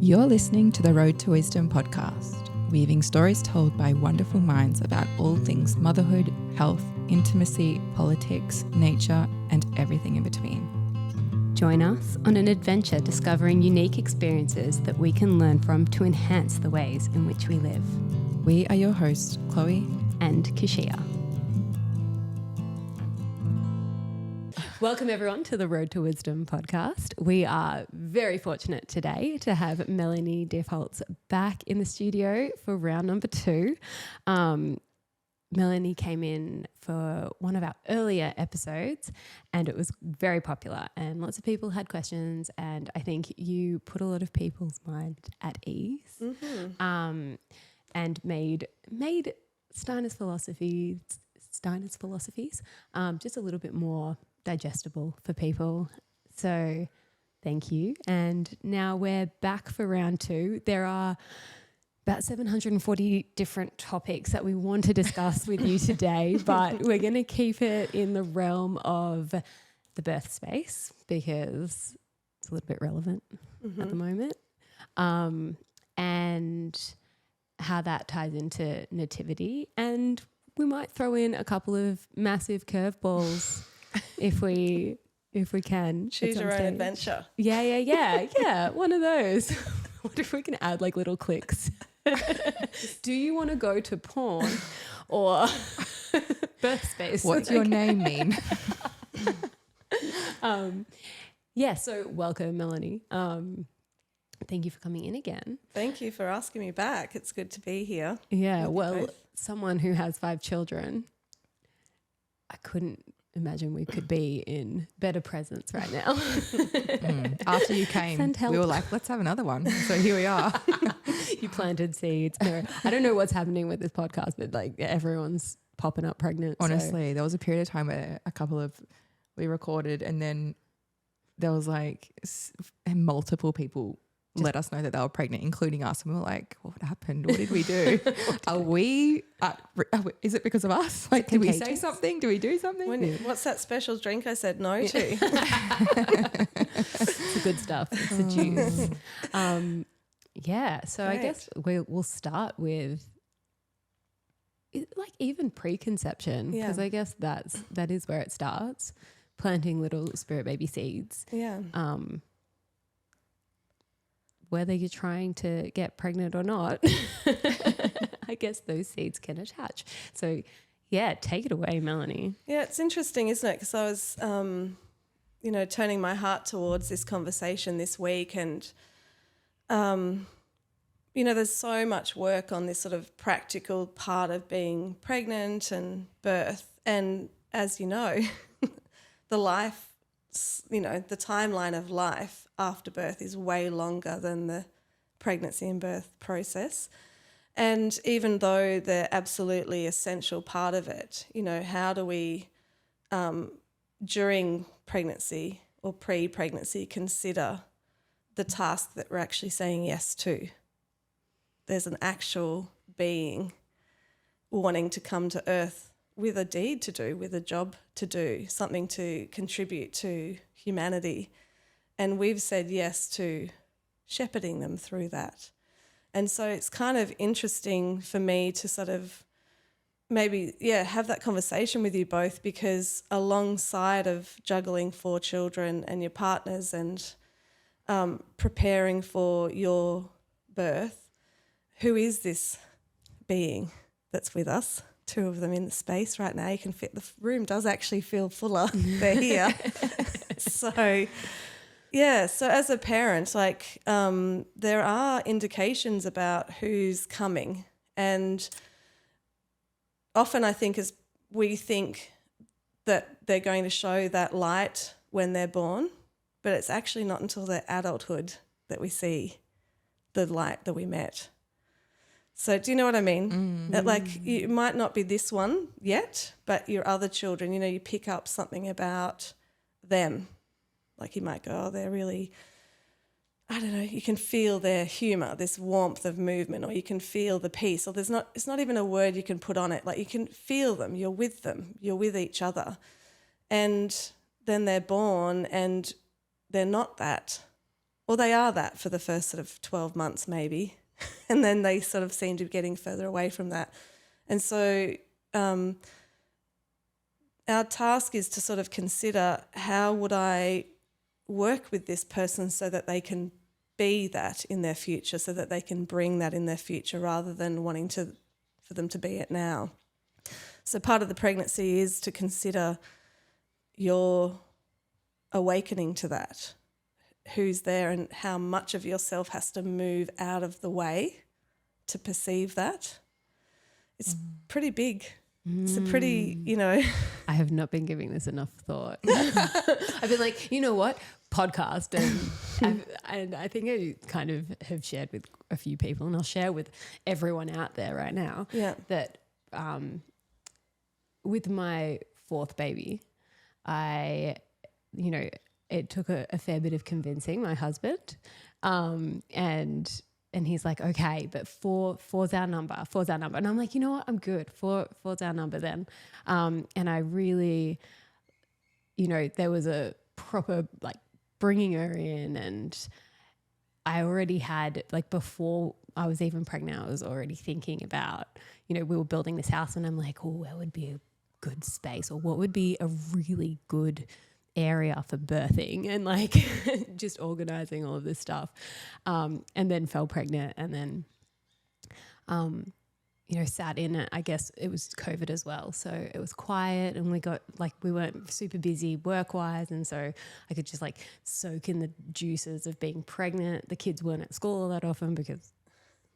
You're listening to the Road to Wisdom podcast, weaving stories told by wonderful minds about all things motherhood, health, intimacy, politics, nature, and everything in between. Join us on an adventure discovering unique experiences that we can learn from to enhance the ways in which we live. We are your hosts, Chloe and Keshia. Welcome everyone to the Road to Wisdom podcast. We are very fortunate today to have Melanie Deefolts back in the studio for round number 2. Melanie came in for one of our earlier episodes and it was very popular and lots of people had questions, and I think you put a lot of people's mind at ease and made Steiner's philosophies just a little bit more digestible for people. So thank you. And now we're back for round 2. There are about 740 different topics that we want to discuss with you today, but we're going to keep it in the realm of the birth space because it's a little bit relevant at the moment, and how that ties into nativity. And we might throw in a couple of massive curveballs if we can. Choose your own adventure. Yeah. One of those. I wonder if we can add like little clicks. Do you want to go to porn or birth space? What's your name mean? So welcome, Melanie. Thank you for coming in again. Thank you for asking me back. It's good to be here. Yeah, well, someone who has 5 children, I couldn't imagine we could be in better presence right now. After you came, we were like, let's have another one. So here we are. You planted seeds. No, I don't know what's happening with this podcast, but like everyone's popping up pregnant. Honestly, there was a period of time where we recorded and then there was like multiple people let us know that they were pregnant, including us. And we were like, what happened? What did we do? Is it because of us? Like, did we say something? Do we do something? What's that special drink I said no to? It's the good stuff. It's the juice. So great. I guess we'll start with like even preconception, because I guess that is where it starts, planting little spirit baby seeds. Yeah. Whether you're trying to get pregnant or not, I guess those seeds can attach. So, yeah, take it away, Melanie. Yeah, it's interesting, isn't it? Because I was, turning my heart towards this conversation this week, and, there's so much work on this sort of practical part of being pregnant and birth. And as you know, the timeline of life after birth is way longer than the pregnancy and birth process. And even though they're absolutely essential part of it, how do we, during pregnancy or pre-pregnancy, consider the task that we're actually saying yes to? There's an actual being wanting to come to earth with a deed to do, with a job to do, something to contribute to humanity. And we've said yes to shepherding them through that. And so it's kind of interesting for me to sort of maybe, have that conversation with you both, because alongside of juggling 4 children and your partners and preparing for your birth, who is this being that's with us? 2 of them in the space right now. You can fit, the room does actually feel fuller. They're here. So as a parent, there are indications about who's coming. And often I think we think that they're going to show that light when they're born, but it's actually not until their adulthood that we see the light that we met. So do you know what I mean? That you might not be this one yet, but your other children, you pick up something about them. Like you might go, they're really, I don't know, you can feel their humour, this warmth of movement, or you can feel the peace, or it's not even a word you can put on it. Like you can feel them, you're with each other. And then they're born and they're not that. or they are that for the first sort of 12 months maybe, and then they sort of seem to be getting further away from that. And so our task is to sort of consider, how would I work with this person so that they can be that in their future, so that they can bring that in their future rather than wanting for them to be it now. So part of the pregnancy is to consider your awakening to that, who's there and how much of yourself has to move out of the way to perceive that. It's pretty big. It's a pretty, I have not been giving this enough thought. I've been like, you know what, podcast, and I think I kind of have shared with a few people, and I'll share with everyone out there right now, that with my fourth baby, it took a fair bit of convincing my husband, and he's like, okay, but four's our number. And I'm like, you know what, I'm good. Four's our number then. And I really, there was a proper like bringing her in, and I already had, like, before I was even pregnant, I was already thinking about, we were building this house, and I'm like, oh, where would be a good space, or what would be a really good area for birthing, and like just organizing all of this stuff, and then fell pregnant, and then sat in it. I guess it was COVID as well, so it was quiet, and we weren't super busy work wise, and so I could just like soak in the juices of being pregnant. The kids weren't at school that often because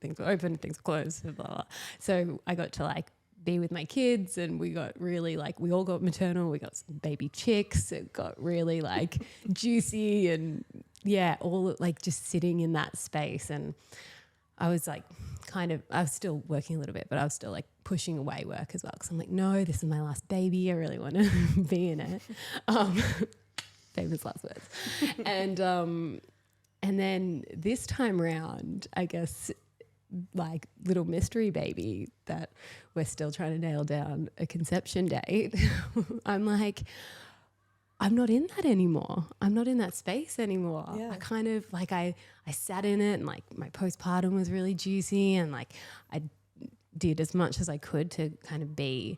things were open, things were closed, blah, blah, blah. So I got to like be with my kids, and we got really like, we all got maternal, we got some baby chicks, it got really like juicy, and all like just sitting in that space. And I was like I was still working a little bit, but I was still like pushing away work as well, because I'm like, no, this is my last baby, I really want to be in it. Famous last words. And then this time round, I guess, like little mystery baby that we're still trying to nail down a conception date. I'm like, I'm not in that anymore. I'm not in that space anymore. Yeah. I kind of like, I sat in it, and like my postpartum was really juicy, and like I did as much as I could to kind of be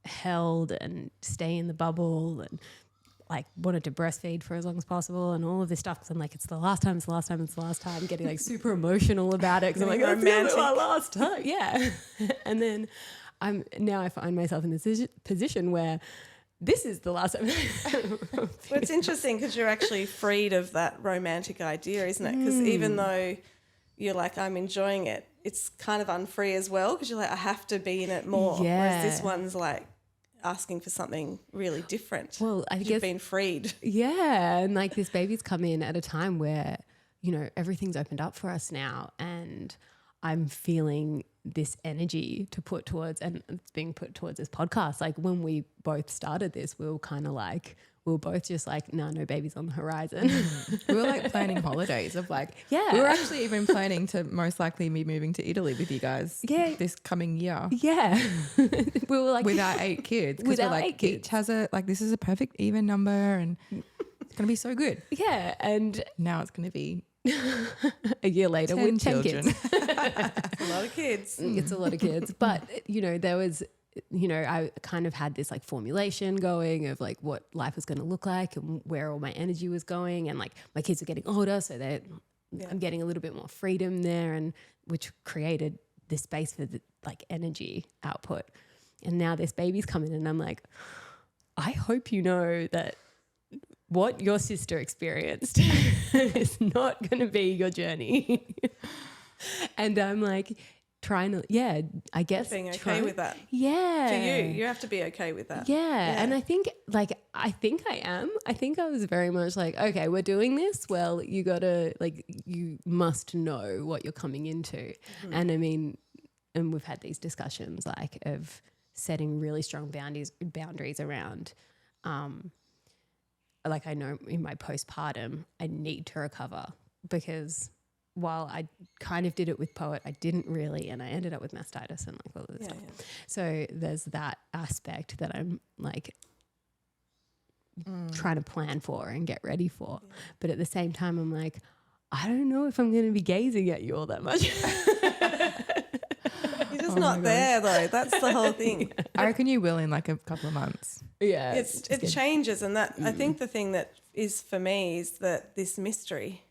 held and stay in the bubble, and like wanted to breastfeed for as long as possible and all of this stuff, because I'm like, it's the last time, getting like super emotional about it, because I'm like, romantic. Our last time. Yeah. And then I find myself in this position where this is the last time. Well, it's interesting because you're actually freed of that romantic idea, isn't it? Because even though you're like, I'm enjoying it, it's kind of unfree as well, because you're like, I have to be in it more. Yeah. Whereas this one's like asking for something really different. Well, I guess you've been freed. Yeah. And like this baby's come in at a time where, everything's opened up for us now, and I'm feeling this energy to put towards, and it's being put towards this podcast. Like when we both started this, we were kind of like, we were both just like, no babies on the horizon. We were like planning holidays of like, we were actually even planning to most likely be moving to Italy with you guys this coming year. Yeah. We were like, with our 8 kids. Because we're like, each has this is a perfect even number, and it's going to be so good. Yeah. And now it's going to be a year later with 10 kids. It's a lot of kids. It's a lot of kids. But, there was, I kind of had this like formulation going of like what life was going to look like and where all my energy was going. And like my kids are getting older, so I'm getting a little bit more freedom there, and which created this space for the like energy output. And now this baby's coming, and I'm like, I hope you know that what your sister experienced is not going to be your journey. And I'm like trying to, I guess. Being okay with that. Yeah. For you have to be okay with that. Yeah. And I think I am. I think I was very much like, okay, we're doing this. Well, you got to you must know what you're coming into. Mm-hmm. And I mean, and we've had these discussions like of setting really strong boundaries around, like I know in my postpartum, I need to recover, because while I kind of did it with Poet, I didn't really, and I ended up with mastitis and like all of this stuff. Yeah. So there's that aspect that I'm like trying to plan for and get ready for. Yeah. But at the same time, I'm like, I don't know if I'm going to be gazing at you all that much. You're just not there though. That's the whole thing. I reckon you will in like a couple of months. Yeah. It changes, and that I think the thing that is for me is that this mystery,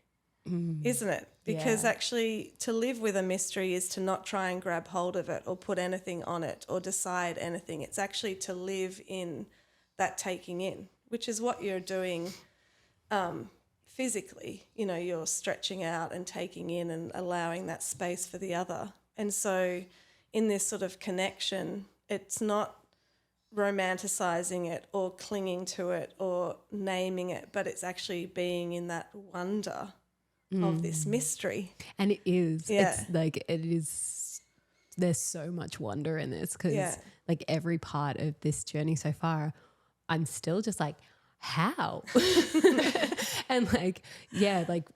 isn't it? Because actually to live with a mystery is to not try and grab hold of it or put anything on it or decide anything. It's actually to live in that taking in, which is what you're doing physically. You know, you're stretching out and taking in and allowing that space for the other. And so in this sort of connection, it's not romanticizing it or clinging to it or naming it, but it's actually being in that wonder of this mystery. And it is. Yeah. It's like it is. There's so much wonder in this because like every part of this journey so far, I'm still just like, how? And like, yeah, like,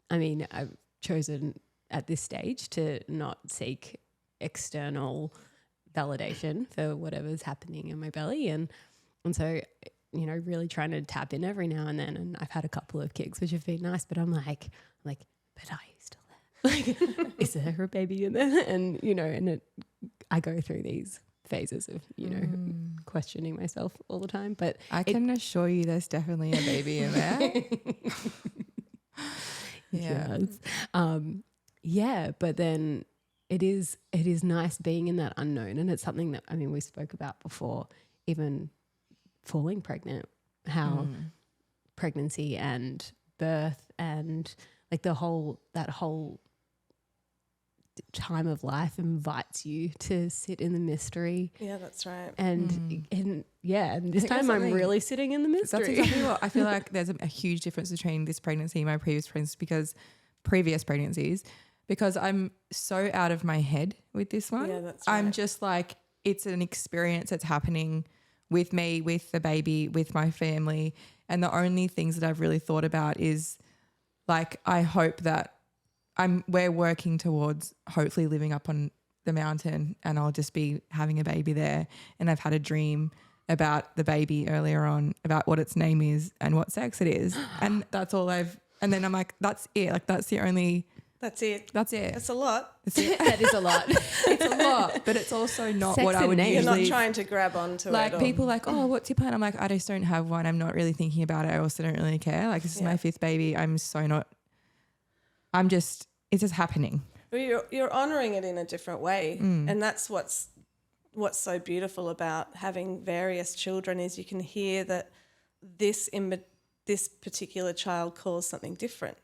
I mean, I've chosen at this stage to not seek external validation for whatever's happening in my belly. And so, you know, really trying to tap in every now and then. And I've had a couple of kicks, which have been nice, but I'm like, but are you still there? Like, is there a baby in there? And, you know, and I go through these phases of, you know, questioning myself all the time. But I can assure you there's definitely a baby in there. Yeah. Yes. Yeah, but then it is nice being in that unknown, and it's something that, I mean, we spoke about before, even falling pregnant, how pregnancy and birth and like that whole time of life invites you to sit in the mystery. Yeah, that's right. And this time I'm really sitting in the mystery. That's exactly what I feel like. There's a huge difference between this pregnancy and my previous pregnancies, because I'm so out of my head with this one. Yeah, that's right. I'm just like, it's an experience that's happening with me, with the baby, with my family. And the only things that I've really thought about is like, I hope that we're working towards hopefully living up on the mountain and I'll just be having a baby there. And I've had a dream about the baby earlier on, about what its name is and what sex it is. And that's all and then I'm like, that's it. Like that's it. That's it. That's a lot. That is a lot. It's a lot, but it's also not Sex what I would and usually. You're not trying to grab onto like it. People like, oh, what's your plan? I'm like, I just don't have one. I'm not really thinking about it. I also don't really care. Like this is my fifth baby. It's just happening. Well, you're honouring it in a different way. And that's what's so beautiful about having various children is you can hear that this particular child calls something different.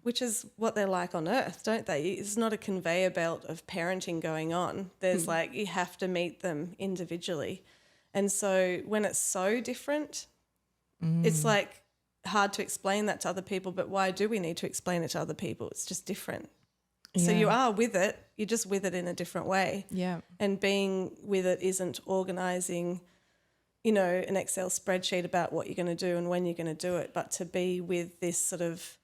Which is what they're like on earth, don't they? It's not a conveyor belt of parenting going on. There's like, you have to meet them individually. And so when it's so different, it's like hard to explain that to other people, but why do we need to explain it to other people? It's just different. Yeah. So you are with it, you're just with it in a different way. Yeah. And being with it isn't organising, you know, an Excel spreadsheet about what you're going to do and when you're going to do it, but to be with this sort of,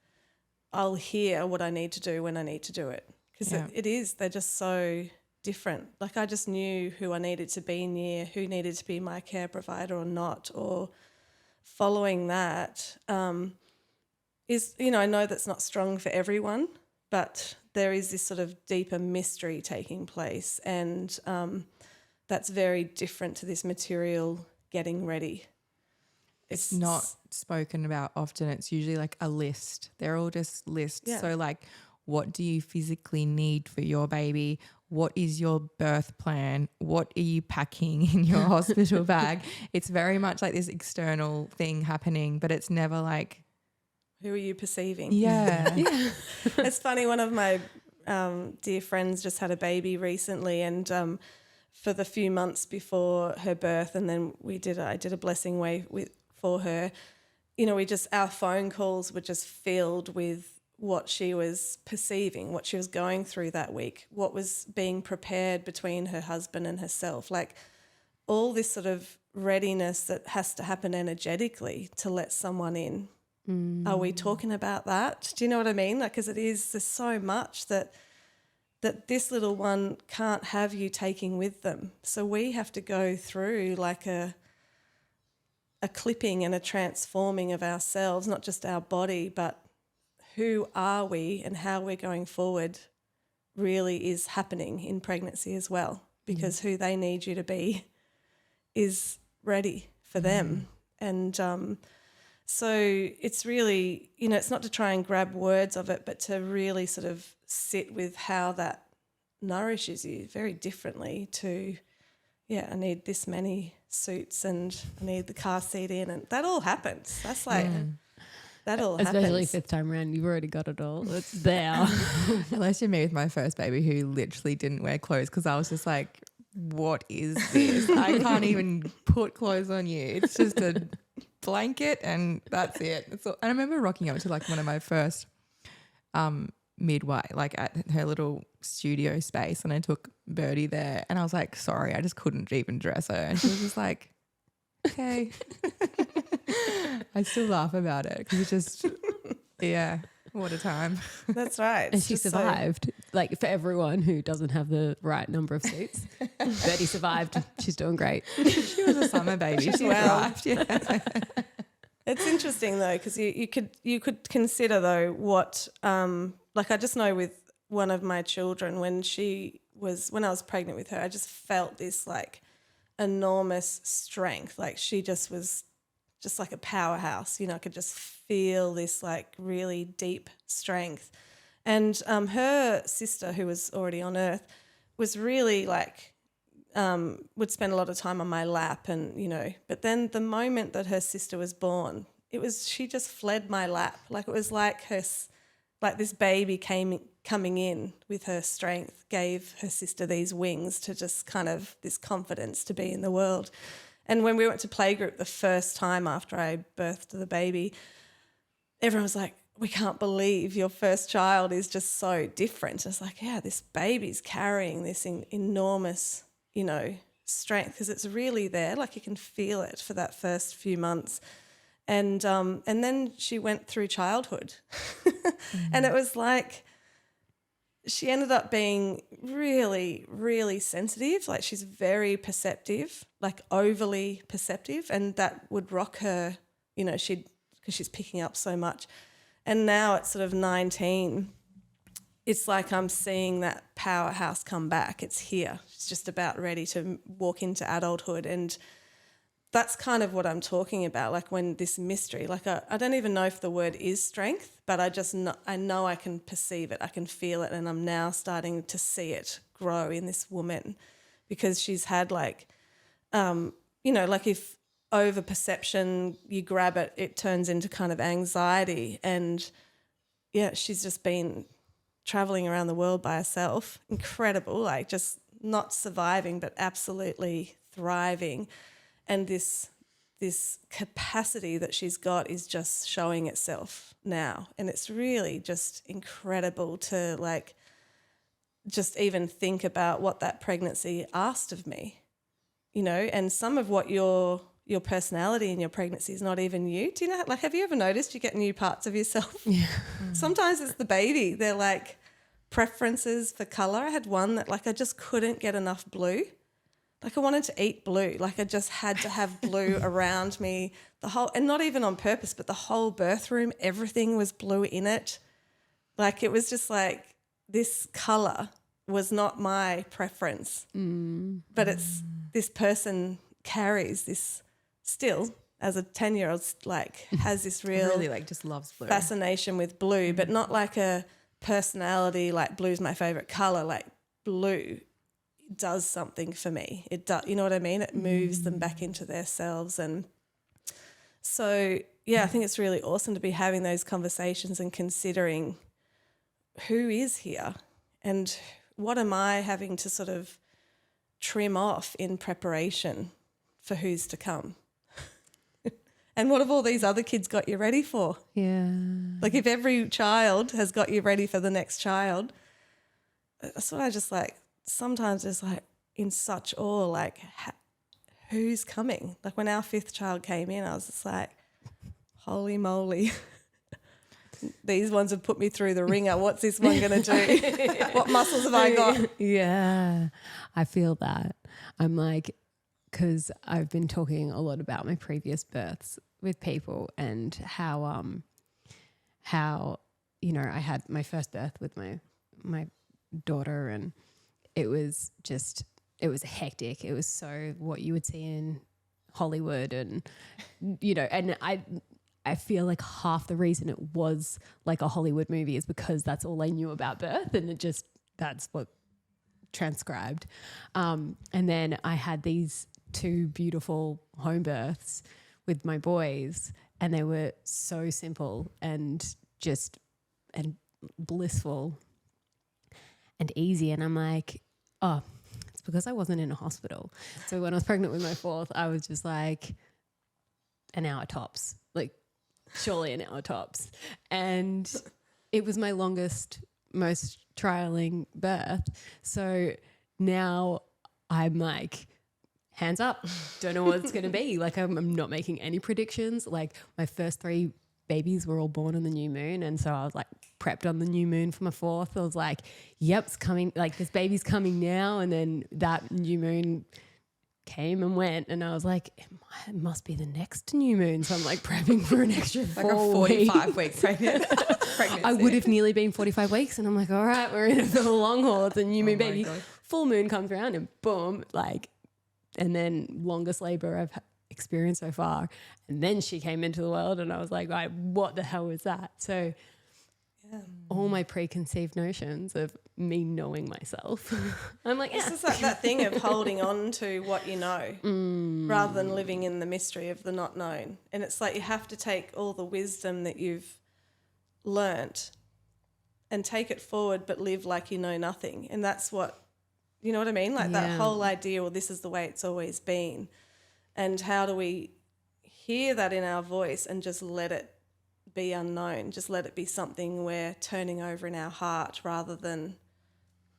I'll hear what I need to do when I need to do it. Because they're just so different. Like I just knew who I needed to be near, who needed to be my care provider or not, or following that is, you know, I know that's not strong for everyone, but there is this sort of deeper mystery taking place, and that's very different to this material getting ready. It's not spoken about often. It's usually like a list. They're all just lists. Yeah. So like, what do you physically need for your baby? What is your birth plan? What are you packing in your hospital bag? It's very much like this external thing happening, but it's never like, who are you perceiving? Yeah. Yeah. It's funny. One of my dear friends just had a baby recently, and for the few months before her birth, and then I did a blessing way for her, you know, our phone calls were just filled with what she was perceiving, what she was going through that week, what was being prepared between her husband and herself, like all this sort of readiness that has to happen energetically to let someone in. Are we talking about that? Do you know what I mean? Like, because there's so much that this little one can't have you taking with them. So we have to go through like a clipping and a transforming of ourselves, not just our body, but who are we and how we're going forward really is happening in pregnancy as well, because who they need you to be is ready for them. And so it's really, you know, it's not to try and grab words of it, but to really sort of sit with how that nourishes you very differently to, I need this many suits and I need the car seat in, and that all happens. That's like, that all happens. Especially fifth time around, you've already got it all. It's there. Unless you're me with my first baby who literally didn't wear clothes because I was just like, what is this? I can't even put clothes on you. It's just a blanket and that's it. And I remember rocking up to like one of my first midway, like at her little studio space, and I took Birdie there and I was like, sorry, I just couldn't even dress her. And she was just like, okay. I still laugh about it because it's just, what a time. That's right. And she survived. Like for everyone who doesn't have the right number of suits, Birdie survived. She's doing great. She was a summer baby. She survived. Yeah. It's interesting though, because you could consider though what like I just know with one of my children when I was pregnant with her, I just felt this like enormous strength. Like she just was just like a powerhouse, you know. I could just feel this like really deep strength. And her sister, who was already on earth, was really like would spend a lot of time on my lap, and you know. But then the moment that her sister was born, she just fled my lap. Like it was like this baby coming in with her strength, gave her sister these wings to just kind of this confidence to be in the world. And when we went to playgroup the first time after I birthed the baby, everyone was like, we can't believe your first child is just so different. It's like, yeah, this baby's carrying this enormous, you know, strength, because it's really there. Like you can feel it for that first few months. And then she went through childhood. And it was like she ended up being really, really sensitive. Like she's very perceptive, like overly perceptive, and that would rock her, you know, because she's picking up so much. And now at sort of 19, it's like I'm seeing that powerhouse come back. It's here. She's just about ready to walk into adulthood. And that's kind of what I'm talking about, like when this mystery, like I don't even know if the word is strength, but I know I can perceive it, I can feel it, and I'm now starting to see it grow in this woman, because she's had like, you know, like if over perception, you grab it, it turns into kind of anxiety. And yeah, she's just been traveling around the world by herself. Incredible, like just not surviving, but absolutely thriving. And this capacity that she's got is just showing itself now. And it's really just incredible to like just even think about what that pregnancy asked of me, you know, and some of what your personality in your pregnancy is not even you. Do you know, like, have you ever noticed you get new parts of yourself? Yeah. Sometimes it's the baby. They're like preferences for colour. I had one that like I just couldn't get enough blue. Like I wanted to eat blue. Like I just had to have blue around me. And not even on purpose, but the whole birth room, everything was blue in it. Like it was just like this colour was not my preference. But it's this person carries this still as a 10-year-old, like has this real really like just loves blue fascination with blue, but not like a personality like blue's my favourite colour. Like blue does something for me. It does, you know what I mean? It moves them back into their selves. And so, yeah, I think it's really awesome to be having those conversations and considering who is here and what am I having to sort of trim off in preparation for who's to come. And what have all these other kids got you ready for? Yeah. Like if every child has got you ready for the next child, that's what I just like, sometimes it's like in such awe, like who's coming? Like when our fifth child came in, I was just like, holy moly. These ones have put me through the ringer. What's this one going to do? What muscles have I got? Yeah, I feel that. I'm like, because I've been talking a lot about my previous births with people and how you know, I had my first birth with my daughter, and it was hectic. It was so what you would see in Hollywood, and you know, and I feel like half the reason it was like a Hollywood movie is because that's all I knew about birth, and that's what transcribed. And then I had these 2 beautiful home births with my boys, and they were so simple and blissful and easy. And I'm like, oh, it's because I wasn't in a hospital. So when I was pregnant with my 4th, I was just like, an hour tops, like surely an hour tops. And it was my longest, most trialing birth. So now I'm like, hands up, don't know what it's going to be. Like I'm not making any predictions. Like my first 3 babies were all born on the new moon. And so I was like prepped on the new moon for my 4th. I was like, yep, it's coming. Like this baby's coming now. And then that new moon came and went, and I was like, it must be the next new moon. So I'm like prepping for an extra like a 45 week pregnancy. I would have nearly been 45 weeks, and I'm like, all right, we're in it for the long haul. It's a new moon baby. God. Full moon comes around and boom, like, and then longest labor I've experienced so far. And then she came into the world, and I was like, what the hell was that? So all my preconceived notions of me knowing myself, I'm like, It's just like that thing of holding on to what you know rather than living in the mystery of the not known. And it's like you have to take all the wisdom that you've learnt and take it forward, but live like you know nothing. And that's what, you know what I mean? Like that whole idea, well, this is the way it's always been. And how do we hear that in our voice and just let it be unknown, just let it be something we're turning over in our heart rather than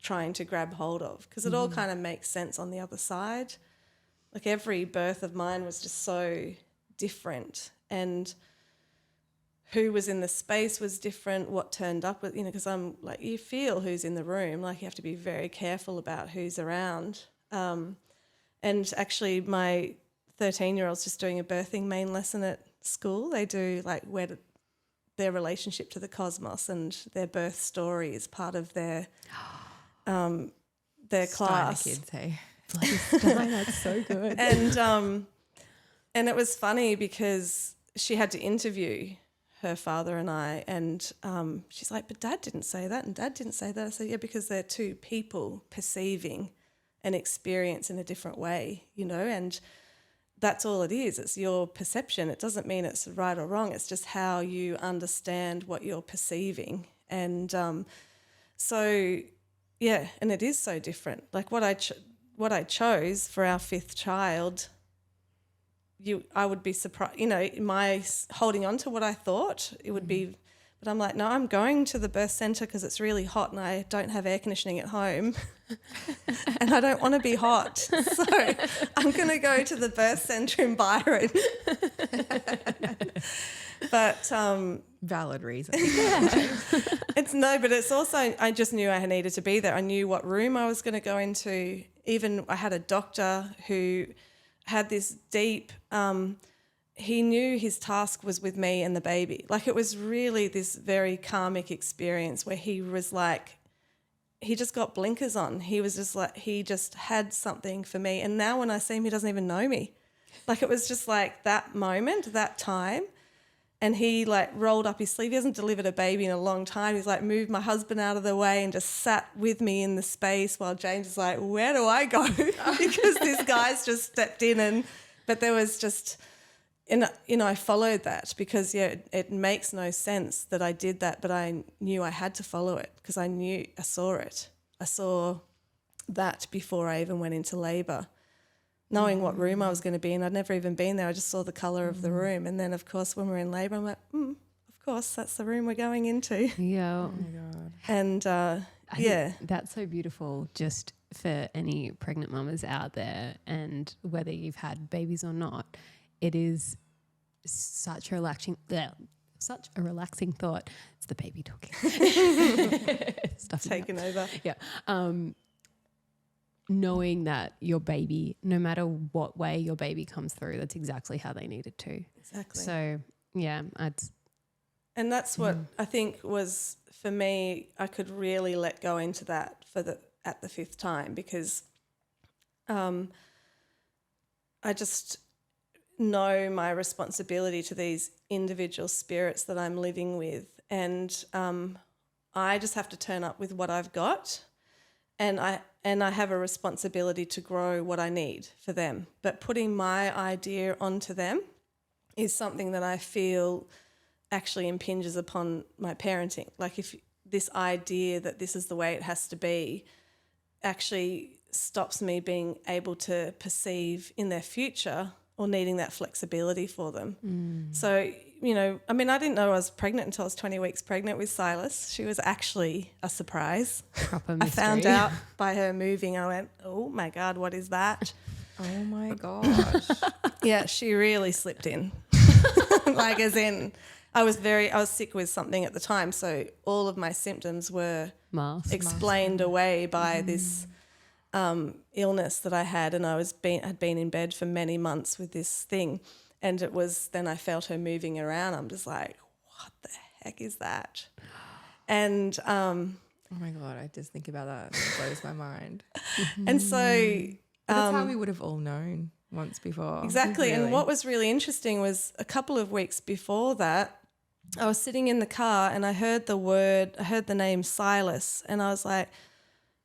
trying to grab hold of, because it all kind of makes sense on the other side. Like every birth of mine was just so different, and who was in the space was different, what turned up with, you know, because I'm like, you feel who's in the room, like you have to be very careful about who's around. And actually my 13-year-old's just doing a birthing main lesson at school. They do like their relationship to the cosmos, and their birth story is part of their class. Kids, hey. That's so good. And it was funny because she had to interview her father and I, and she's like, but Dad didn't say that and Dad didn't say that. I said, yeah, because they're 2 people perceiving an experience in a different way, you know, and that's all it is. It's your perception. It doesn't mean it's right or wrong. It's just how you understand what you're perceiving. And so, yeah, and it is so different. Like what I chose for our 5th child, I would be surprised, you know, my holding on to what I thought it would be, but I'm like, no, I'm going to the birth centre because it's really hot and I don't have air conditioning at home and I don't want to be hot. So I'm going to go to the birth centre in Byron. But Valid reason. but it's also, I just knew I needed to be there. I knew what room I was going to go into. Even I had a doctor who had this deep, he knew his task was with me and the baby. Like it was really this very karmic experience where he was like, he just got blinkers on. He was just like, he just had something for me. And now when I see him, he doesn't even know me. Like it was just like that moment, that time. And he like rolled up his sleeve. He hasn't delivered a baby in a long time. He's like moved my husband out of the way and just sat with me in the space while James is like, where do I go? Because this guy's just stepped in. But there was just, and you know, I followed that because it makes no sense that I did that, but I knew I had to follow it because I saw it. I saw that before I even went into labour. Knowing what room I was going to be in. I'd never even been there. I just saw the colour of the room. And then, of course, when we're in labour, I'm like, of course, that's the room we're going into. Yeah. Oh, my God. And, I think that's so beautiful just for any pregnant mamas out there, and whether you've had babies or not, it is such a relaxing thought. It's the baby talking. taken over. Yeah. Knowing that your baby, no matter what way your baby comes through, that's exactly how they needed to. Exactly. So, yeah, and And that's what I think was, for me, I could really let go into that at the 5th time, because I just know my responsibility to these individual spirits that I'm living with, and I just have to turn up with what I've got, and I have a responsibility to grow what I need for them. But putting my idea onto them is something that I feel actually impinges upon my parenting. Like, if this idea that this is the way it has to be actually stops me being able to perceive in their future, or needing that flexibility for them. So, you know, I mean, I didn't know I was pregnant until I was 20 weeks pregnant with Silas. She was actually a surprise. Proper I mystery. found out by her moving. I went, oh my God, what is that? Oh my gosh. Yeah, she really slipped in. Like, as in, I was sick with something at the time, so all of my symptoms were explained away by this illness that I had, and I had been in bed for many months with this thing, and it was then I felt her moving around. I'm just like, what the heck is that? And Oh my God, I just think about that. It blows my mind. and so But that's how we would have all known once before. exactly. Really. And what was really interesting was a couple of weeks before that, I was sitting in the car and I heard the name Silas, and I was like,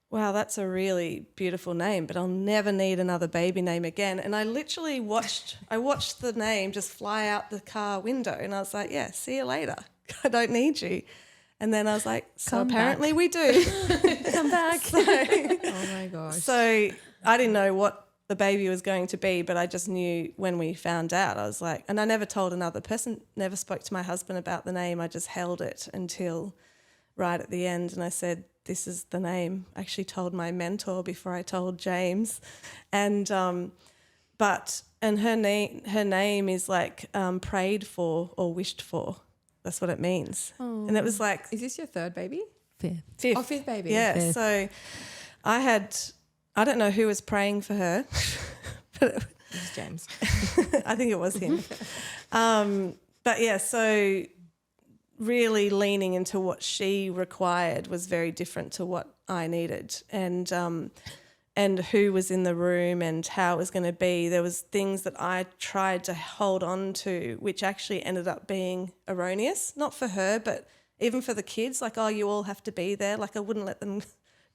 wow, that's a really beautiful name, but I'll never need another baby name again. And I literally watched the name just fly out the car window, and I was like, yeah, see you later. I don't need you. And then I was like, so Come apparently we do. Come back. Oh my gosh. So I didn't know what the baby was going to be, but I just knew when we found out. I was like, and I never told another person, never spoke to my husband about the name. I just held it until right at the end, and I said, this is the name. I actually told my mentor before I told James. And her name is like prayed for or wished for. That's what it means. Oh. And it was like Is this your 3rd baby? 5th. 5th. Oh, 5th baby. Yeah. 5th. So I don't know who was praying for her, but This is James. I think it was him. But yeah, so really leaning into what she required was very different to what I needed, and who was in the room and how it was going to be. There was things that I tried to hold on to, which actually ended up being erroneous, not for her, but even for the kids. Like, oh, you all have to be there. Like, I wouldn't let them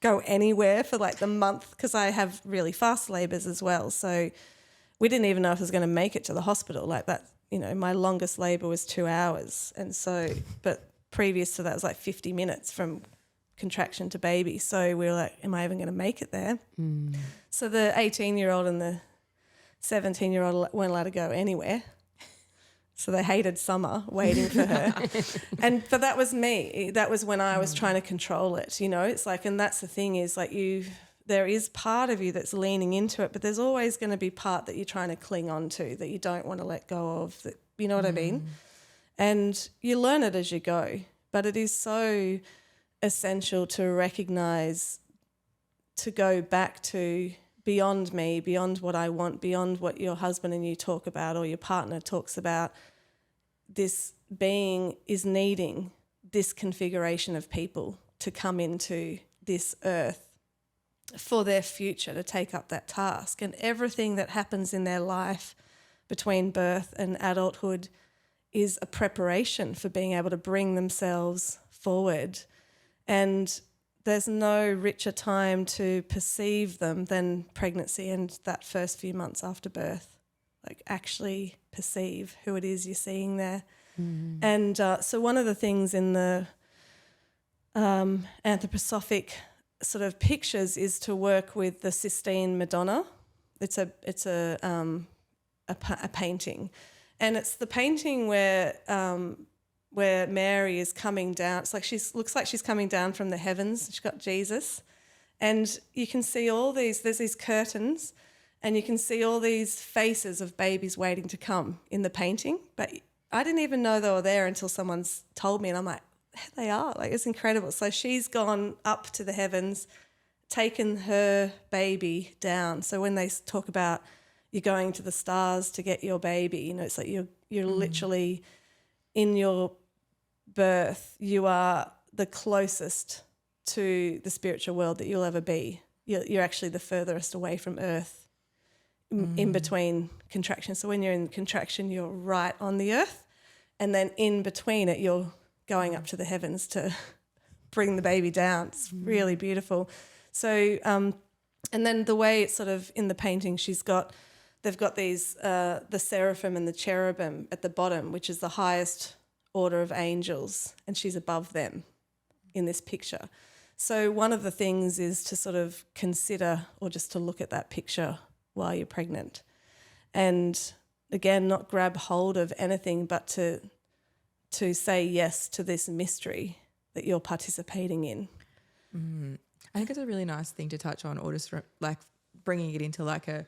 go anywhere for like the month, because I have really fast labours as well. So we didn't even know if I was going to make it to the hospital. Like that, you know, my longest labour was 2 hours. And so, but previous to that was like 50 minutes from contraction to baby. So we were like, am I even going to make it there? So the 18-year-old and the 17-year-old weren't allowed to go anywhere. So they hated summer waiting for her. But that was me. That was when I was trying to control it, you know. It's like, and that's the thing is like there is part of you that's leaning into it, but there's always going to be part that you're trying to cling on to, that you don't want to let go of, that, you know what I mean? And you learn it as you go, but it is so essential to recognise, to go back to beyond me, beyond what I want, beyond what your husband and you talk about or your partner talks about. This being is needing this configuration of people to come into this earth for their future, to take up that task. And everything that happens in their life between birth and adulthood is a preparation for being able to bring themselves forward. And there's no richer time to perceive them than pregnancy and that first few months after birth. Like, actually perceive who it is you're seeing there. And so one of the things in the anthroposophic sort of pictures is to work with the Sistine Madonna. It's a painting, and it's the painting where Mary is coming down. It's like looks like she's coming down from the heavens. She's got Jesus, and you can see all these. There's these curtains, and you can see all these faces of babies waiting to come in the painting. But I didn't even know they were there until someone's told me, and I'm like, there they are. Like, it's incredible. So she's gone up to the heavens, taken her baby down. So when they talk about you're going to the stars to get your baby, you know, it's like you're literally in your birth, you are the closest to the spiritual world that you'll ever be. You're actually the furthest away from earth in between contractions. So when you're in contraction, you're right on the earth, and then in between it, you're going up to the heavens to bring the baby down. It's really beautiful. So, and then the way it's sort of in the painting, they've got these, the seraphim and the cherubim at the bottom, which is the highest order of angels, and she's above them in this picture. So one of the things is to sort of consider, or just to look at that picture while you're pregnant, and again, not grab hold of anything, but to say yes to this mystery that you're participating in. I think it's a really nice thing to touch on, or just like bringing it into like a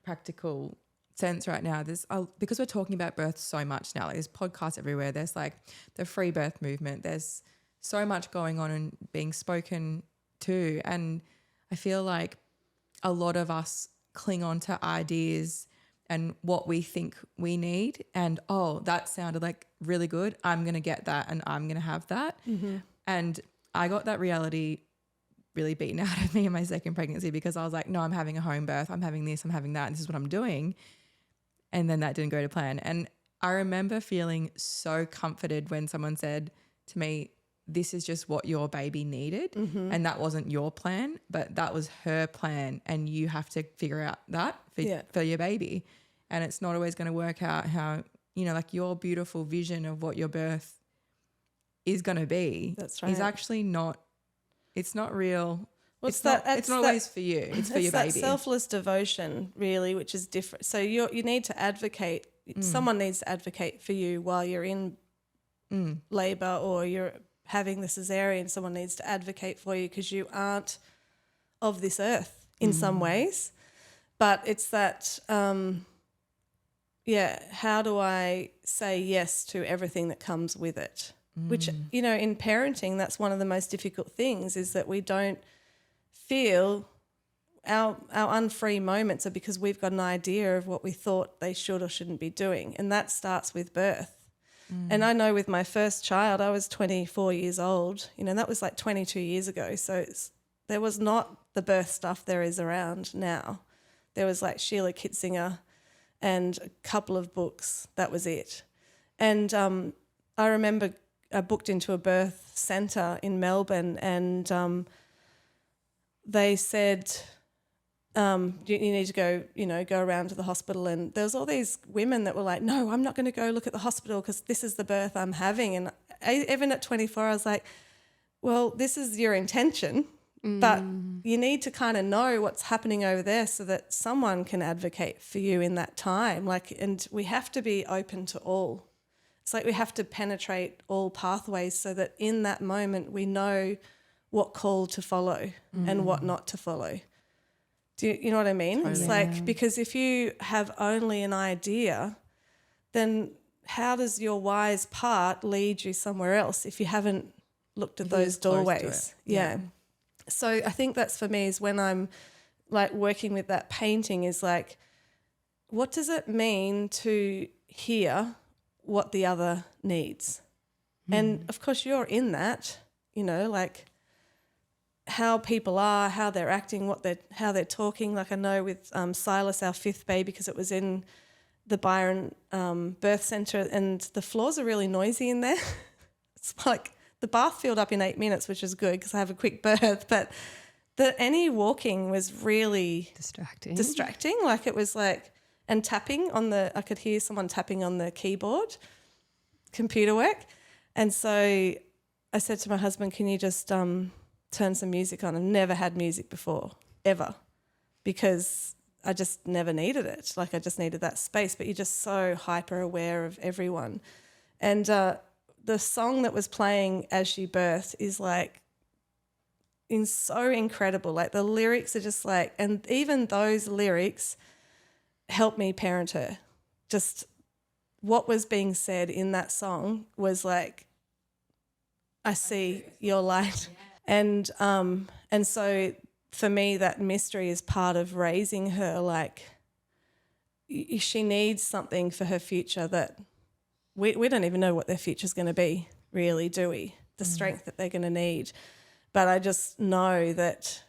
practical sense right now. There's because we're talking about birth so much now. Like there's podcasts everywhere. There's like the free birth movement. There's so much going on and being spoken to, and I feel like a lot of us cling on to ideas and what we think we need, and that sounded like really good, I'm going to get that and I'm going to have that. And I got that reality really beaten out of me in my second pregnancy, because I was like, no, I'm having a home birth, I'm having this, I'm having that, and this is what I'm doing. And then that didn't go to plan. And I remember feeling so comforted when someone said to me, this is just what your baby needed. And that wasn't your plan, but that was her plan, and you have to figure out that for your baby. And it's not always going to work out how, like your beautiful vision of what your birth is going to be. That's right. Is actually not, it's not real. Well, it's not always for you. It's for your baby. It's that selfless devotion, really, which is different. So you need to advocate. Someone needs to advocate for you while you're in labour, or you're having the cesarean. Someone needs to advocate for you, because you aren't of this earth in some ways. But it's that, how do I say yes to everything that comes with it? Which, in parenting, that's one of the most difficult things, is that we don't feel our unfree moments are because we've got an idea of what we thought they should or shouldn't be doing. And that starts with birth. And I know with my first child, I was 24 years old. That was like 22 years ago. So there was not the birth stuff there is around now. There was like Sheila Kitzinger and a couple of books. That was it. And I remember I booked into a birth centre in Melbourne, and they said, you need to go, go around to the hospital. And there was all these women that were like, no, I'm not going to go look at the hospital because this is the birth I'm having. And even at 24, I was like, well, this is your intention, but you need to kind of know what's happening over there so that someone can advocate for you in that time. And we have to be open to all. It's like we have to penetrate all pathways so that in that moment we know what call to follow and what not to follow. Do you know what I mean? Totally. It's like, because if you have only an idea, then how does your wise part lead you somewhere else if you haven't looked at those doorways? Yeah. So I think that's for me, is when I'm like working with that painting, is like, what does it mean to hear what the other needs? And of course you're in that, like how people are, how they're acting, how they're talking. Like I know with Silas, our fifth baby, because it was in the Byron birth centre, and the floors are really noisy in there. It's like the bath filled up in 8 minutes, which is good because I have a quick birth, but any walking was really distracting. Like it was like, and tapping on I could hear someone tapping on the keyboard, computer work. And so I said to my husband, can you just turn some music on? I've never had music before, ever, because I just never needed it. Like I just needed that space, but you're just so hyper aware of everyone. And the song that was playing as she birthed is like so incredible. Like the lyrics are just like, and even those lyrics helped me parent her. Just what was being said in that song was like, I see your light. And so for me, that mystery is part of raising her. Like she needs something for her future that we don't even know what their future's going to be, really, do we? The strength that they're going to need. But I just know that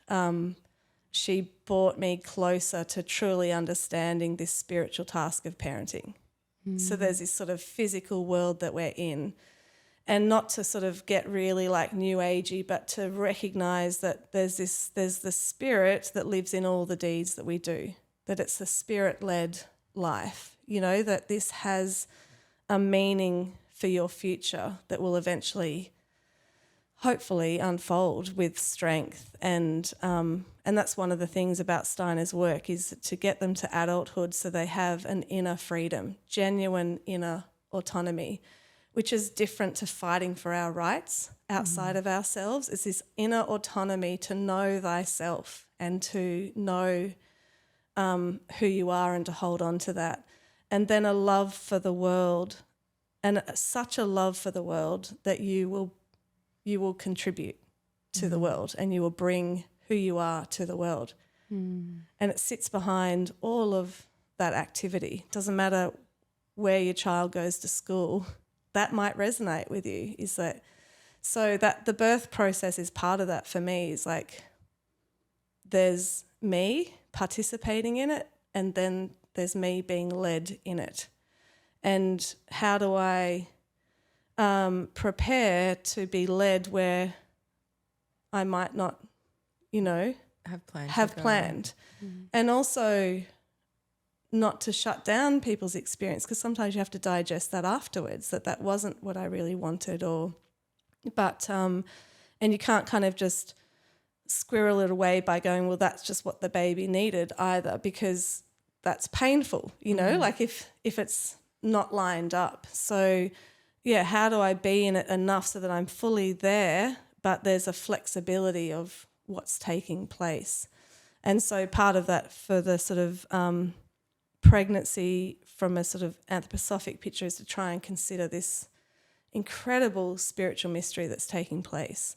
she brought me closer to truly understanding this spiritual task of parenting. So there's this sort of physical world that we're in, and not to sort of get really like new agey, but to recognise that there's the spirit that lives in all the deeds that we do, that it's a spirit-led life, you know, that this has a meaning for your future that will eventually hopefully unfold with strength. And that's one of the things about Steiner's work, is to get them to adulthood so they have an inner freedom, genuine inner autonomy, which is different to fighting for our rights outside of ourselves. It's this inner autonomy to know thyself and to know who you are and to hold on to that. And then a love for the world, and such a love for the world that you will contribute to the world, and you will bring who you are to the world. And it sits behind all of that activity. Doesn't matter where your child goes to school, that might resonate with you. Is that so that the birth process is part of that for me, is like there's me participating in it, and then there's me being led in it. And how do I prepare to be led where I might not, have planned. And also not to shut down people's experience, because sometimes you have to digest that afterwards, that wasn't what I really wanted, and you can't kind of just squirrel it away by going, well, that's just what the baby needed either, because that's painful, like if it's not lined up. So yeah, how do I be in it enough so that I'm fully there, but there's a flexibility of what's taking place? And so part of that for the sort of pregnancy from a sort of anthroposophic picture is to try and consider this incredible spiritual mystery that's taking place.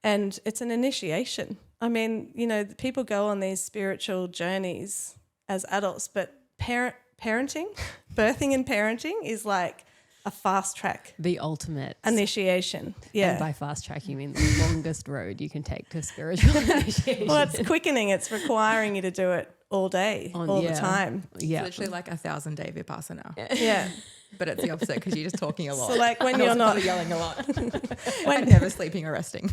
And it's an initiation. I mean, people go on these spiritual journeys as adults, but parenting, birthing and parenting is like a fast track. The ultimate initiation. Yeah. And by fast track, you mean the longest road you can take to spiritual initiation. Well, it's quickening. It's requiring you to do it all day, the time. Yeah. It's literally like 1,000-day Vipassana. Yeah. But it's the opposite, because you're just talking a lot. So like when you're not yelling a lot and never sleeping or resting.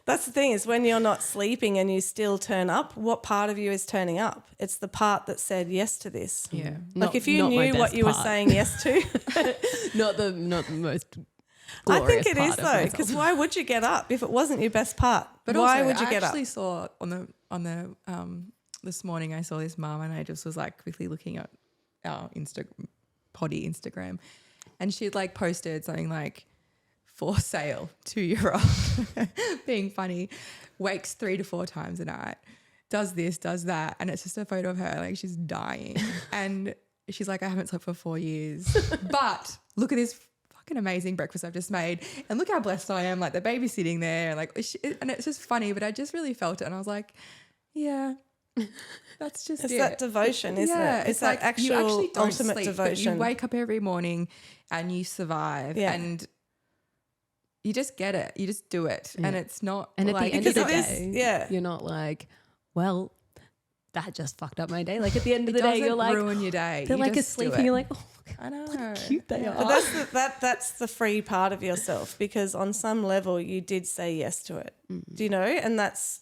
That's the thing, is when you're not sleeping and you still turn up, what part of you is turning up? It's the part that said yes to this. Yeah. Like if you knew what you were saying yes to. not the most I think glorious it is though, because why would you get up if it wasn't your best part? But why also, would you get up? I actually saw on the this morning, I saw this mum, and I just was like quickly looking at our potty Instagram, and she'd like posted something like, for sale, 2-year-old, being funny, wakes 3 to 4 times a night, does this, does that, and it's just a photo of her like she's dying, and she's like, I haven't slept for 4 years, but look at this fucking amazing breakfast I've just made, and look how blessed I am, like the baby's sitting there, and and it's just funny, but I just really felt it, and I was like, yeah. That's just it's that devotion, isn't it? It's like actual you actually don't ultimate sleep, devotion. But you wake up every morning and you survive, and you just get it. You just do it, and it's not. And like, at the end of the day, you're not like, well, that just fucked up my day. Like at the end of the day, you're like, ruin your day. They're like asleep, and you're like, oh, I know, how cute they are. But that's the free part of yourself, because on some level you did say yes to it. Do you know? And that's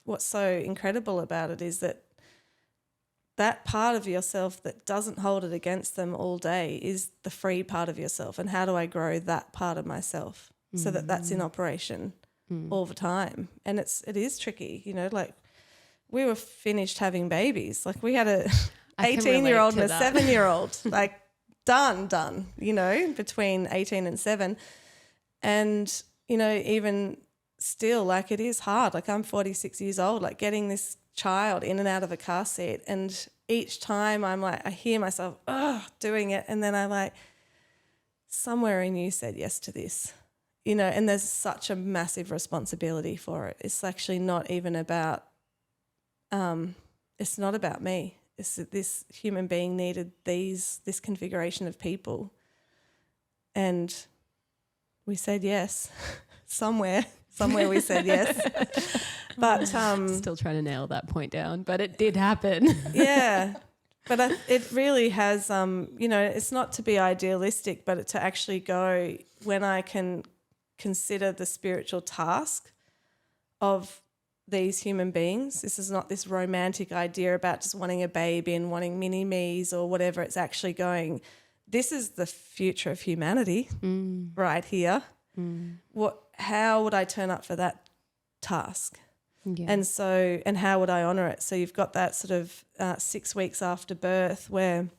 what's so incredible about it, is that part of yourself that doesn't hold it against them all day is the free part of yourself. And how do I grow that part of myself so that that's in operation all the time? And it is tricky, like we were finished having babies. Like we had a 18-year-old and a 7-year-old, like done, between 18 and 7. And, even still, like it is hard. Like I'm 46 years old, like getting this child in and out of a car seat, and each time I'm like, I hear myself doing it, and then I'm like, somewhere in you said yes to this, and there's such a massive responsibility for it. It's actually not even about it's not about me. It's that this human being needed this configuration of people And we said yes. Somewhere we said yes. But still trying to nail that point down, but it did happen. yeah. But it really has, it's not to be idealistic, but to actually go when I can consider the spiritual task of these human beings. This is not this romantic idea about just wanting a baby and wanting mini-me's or whatever. It's actually going, this is the future of humanity right here. How would I turn up for that task? Yeah. And how would I honour it? So you've got that sort of 6 weeks after birth where,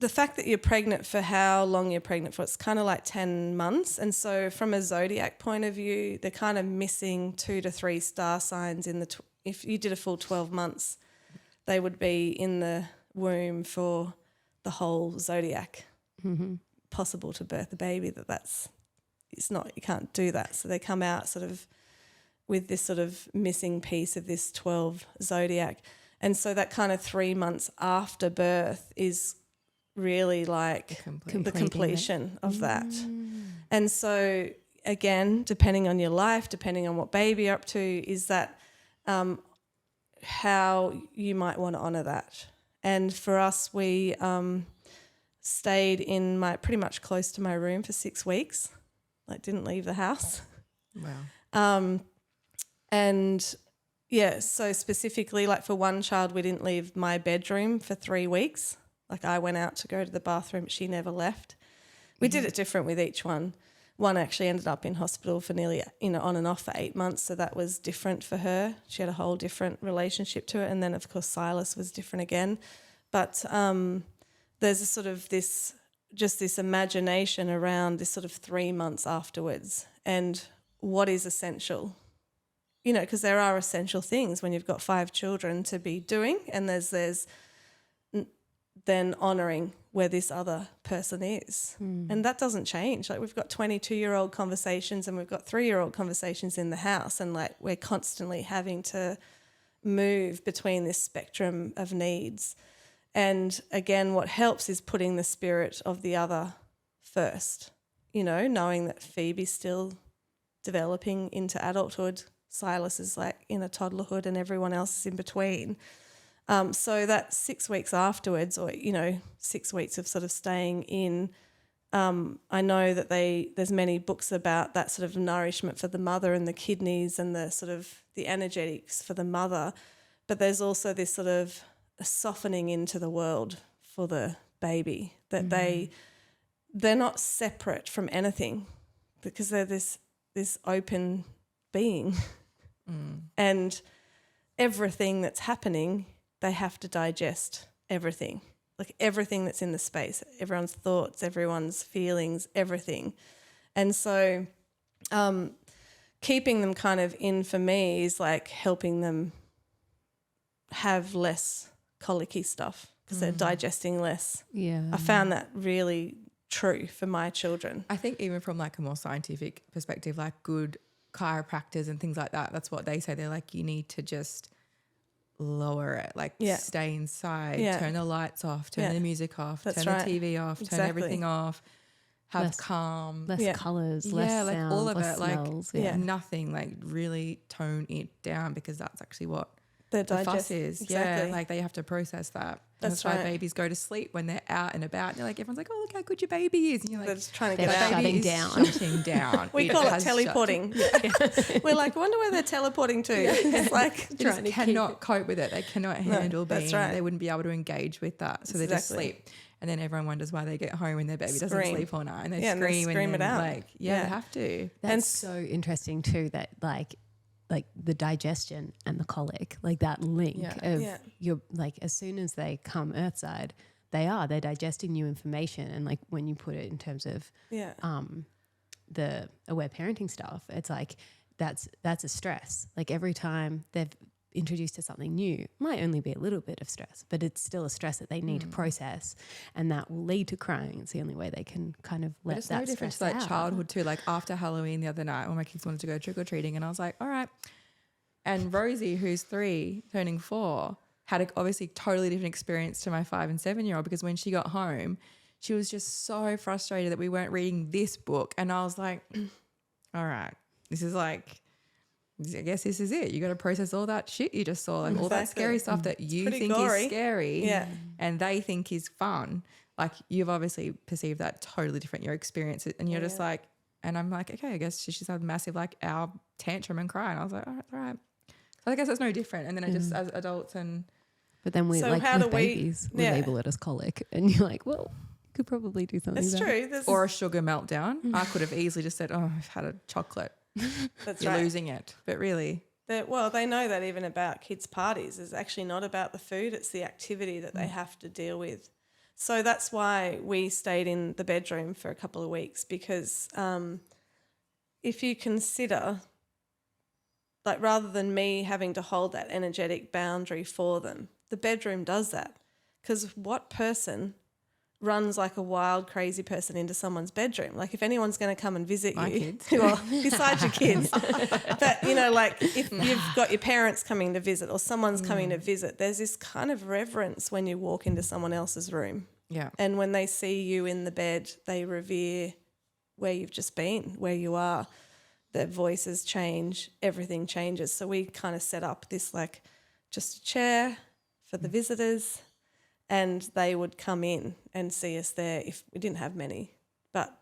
the fact that you're pregnant for how long you're pregnant for, it's kind of like 10 months. And so from a zodiac point of view, they're kind of missing 2 to 3 star signs in the, if you did a full 12 months, they would be in the womb for the whole zodiac. Possible to birth a baby, it's not, you can't do that. So they come out sort of with this sort of missing piece of this 12 zodiac. And so that kind of 3 months after birth is really like the completion of that. And so again, depending on your life, depending on what baby you're up to, is that how you might want to honour that. And for us, we stayed in pretty much close to my room for 6 weeks. Like didn't leave the house. Wow. And yeah, so specifically like for one child, we didn't leave my bedroom for 3 weeks. Like I went out to go to the bathroom, she never left. We did it different with each one. One actually ended up in hospital for nearly, on and off for 8 months. So that was different for her. She had a whole different relationship to it. And then of course Silas was different again. But there's a sort of this imagination around this sort of 3 months afterwards and what is essential, because there are essential things when you've got 5 children to be doing, and there's then honouring where this other person is. And that doesn't change. Like we've got 22-year-old conversations and we've got 3-year-old conversations in the house, and like we're constantly having to move between this spectrum of needs. And again, what helps is putting the spirit of the other first, knowing that Phoebe's still developing into adulthood, Silas is like in a toddlerhood, and everyone else is in between. So that 6 weeks afterwards, or 6 weeks of sort of staying in, I know that there's many books about that sort of nourishment for the mother and the kidneys and the sort of the energetics for the mother, but there's also this sort of a softening into the world for the baby, that they're not separate from anything because they're this open being, and everything that's happening, they have to digest everything, like everything that's in the space, everyone's thoughts, everyone's feelings, everything. And so keeping them kind of in for me is like helping them have less colicky stuff because they're digesting less. Yeah. I found that really true for my children. I think even from like a more scientific perspective, like good chiropractors and things like that, that's what they say. They're like, you need to just lower it, like stay inside, turn the lights off, turn the music off, turn the TV off, turn everything off, have calm. Less colours, less like sounds, all of less it, smells. like nothing, like really tone it down because that's actually what The fuss is. Exactly. Yeah, like they have to process that. That's why right. babies go to sleep when they're out and about. And you're like, everyone's like, oh, look how good your baby is. And you're like, They're just trying to They're get out. shutting baby down. is shutting down. We call it has teleporting. We're like, I wonder where they're teleporting to. It's like They just cannot cope with it. They cannot handle that's being. right. They wouldn't be able to engage with that. So they just Exactly. sleep. And then everyone wonders why they get home and their baby doesn't Scream. sleep all night. And they Yeah, and they scream scream and it then out. like, they have to. That's so interesting too, that like the digestion and the colic, like that link of you're like, as soon as they come earthside, they're digesting new information. And like when you put it in terms of the aware parenting stuff, it's like that's a stress. Like every time they've introduced to something new, might only be a little bit of stress, but it's still a stress that they need to process, and that will lead to crying. It's the only way they can kind of let It's that no different stress to like out. childhood too. Like after Halloween the other night when my kids wanted to go trick-or-treating, and I was like, all right. And Rosie, who's 3, turning 4, had a obviously totally different experience to my 5 and 7-year-old, because when she got home, she was just so frustrated that we weren't reading this book. And I was like, all right, this is like, I guess this is it. You got to process all that shit you just saw and all that scary stuff that you think gory. is scary and they think is fun. Like, you've obviously perceived that totally different, your experience. And you're just like, and I'm like, okay, I guess she just had a massive like our tantrum and cry. And I was like, all right. So I guess it's no different. And then it just, as adults and. But then we, so like how with do babies, we label it as colic. And you're like, well, could probably do something. It's true. Or a sugar meltdown. I could have easily just said, oh, I've had a chocolate. That's You're right. losing it. But really. Well, they know that even about kids' parties is actually not about the food, it's the activity that they have to deal with. So that's why we stayed in the bedroom for a couple of weeks, because if you consider, like, rather than me having to hold that energetic boundary for them, the bedroom does that. Because what person runs like a wild, crazy person into someone's bedroom? Like, if anyone's going to come and visit My you, kids. well, besides your kids, but, you know, like if you've got your parents coming to visit or someone's coming to visit, there's this kind of reverence when you walk into someone else's room. Yeah. And when they see you in the bed, they revere where you've just been, where you are. Their voices change, everything changes. So we kind of set up this, like, just a chair for the visitors, and they would come in and see us there if we didn't have many. But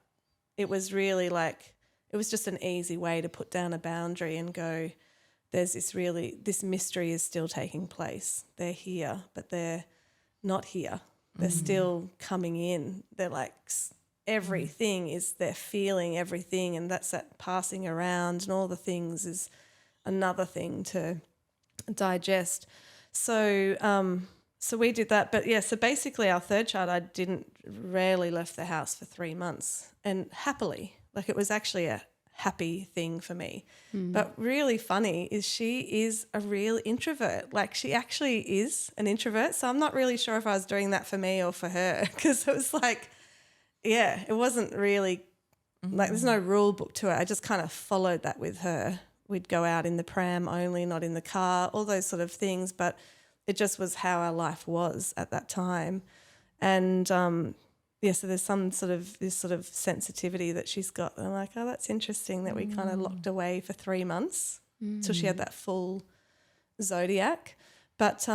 it was really like, it was just an easy way to put down a boundary and go, there's this mystery is still taking place. They're here, but they're not here. They're still coming in. They're like, everything is, they're feeling everything, and that's that passing around and all the things is another thing to digest. So so we did that. But, yeah, so basically our third child, I rarely left the house for 3 months, and happily. Like, it was actually a happy thing for me. But really funny is she is a real introvert. Like, she actually is an introvert. So I'm not really sure if I was doing that for me or for her, because it was like, yeah, it wasn't really like, there's no rule book to it. I just kind of followed that with her. We'd go out in the pram only, not in the car, all those sort of things. But it just was how our life was at that time. And yeah, so there's this sort of sensitivity that she's got. And I'm like, oh, that's interesting that we kind of locked away for 3 months till she had that full zodiac. But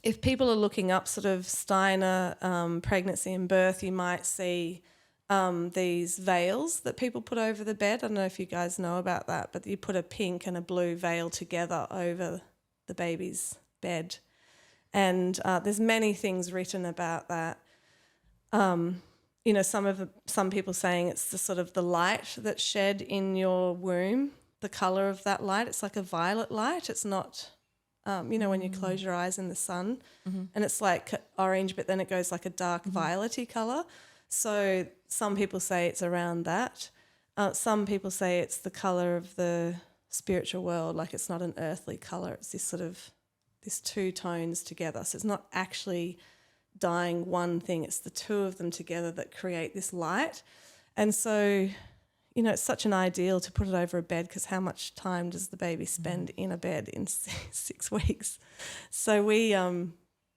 if people are looking up sort of Steiner pregnancy and birth, you might see these veils that people put over the bed. I don't know if you guys know about that, but you put a pink and a blue veil together over the baby's bed. And there's many things written about that. You know, some people saying it's the sort of the light that's shed in your womb, the colour of that light. It's like a violet light. It's not, you know, when you close your eyes in the sun, and it's like orange, but then it goes like a dark violet-y colour. So some people say it's around that. Some people say it's the colour of the spiritual world, like it's not an earthly colour. It's this sort of, this two tones together. So it's not actually dyeing one thing. It's the two of them together that create this light. And so, you know, it's such an ideal to put it over a bed, because how much time does the baby spend in a bed in 6 weeks? So we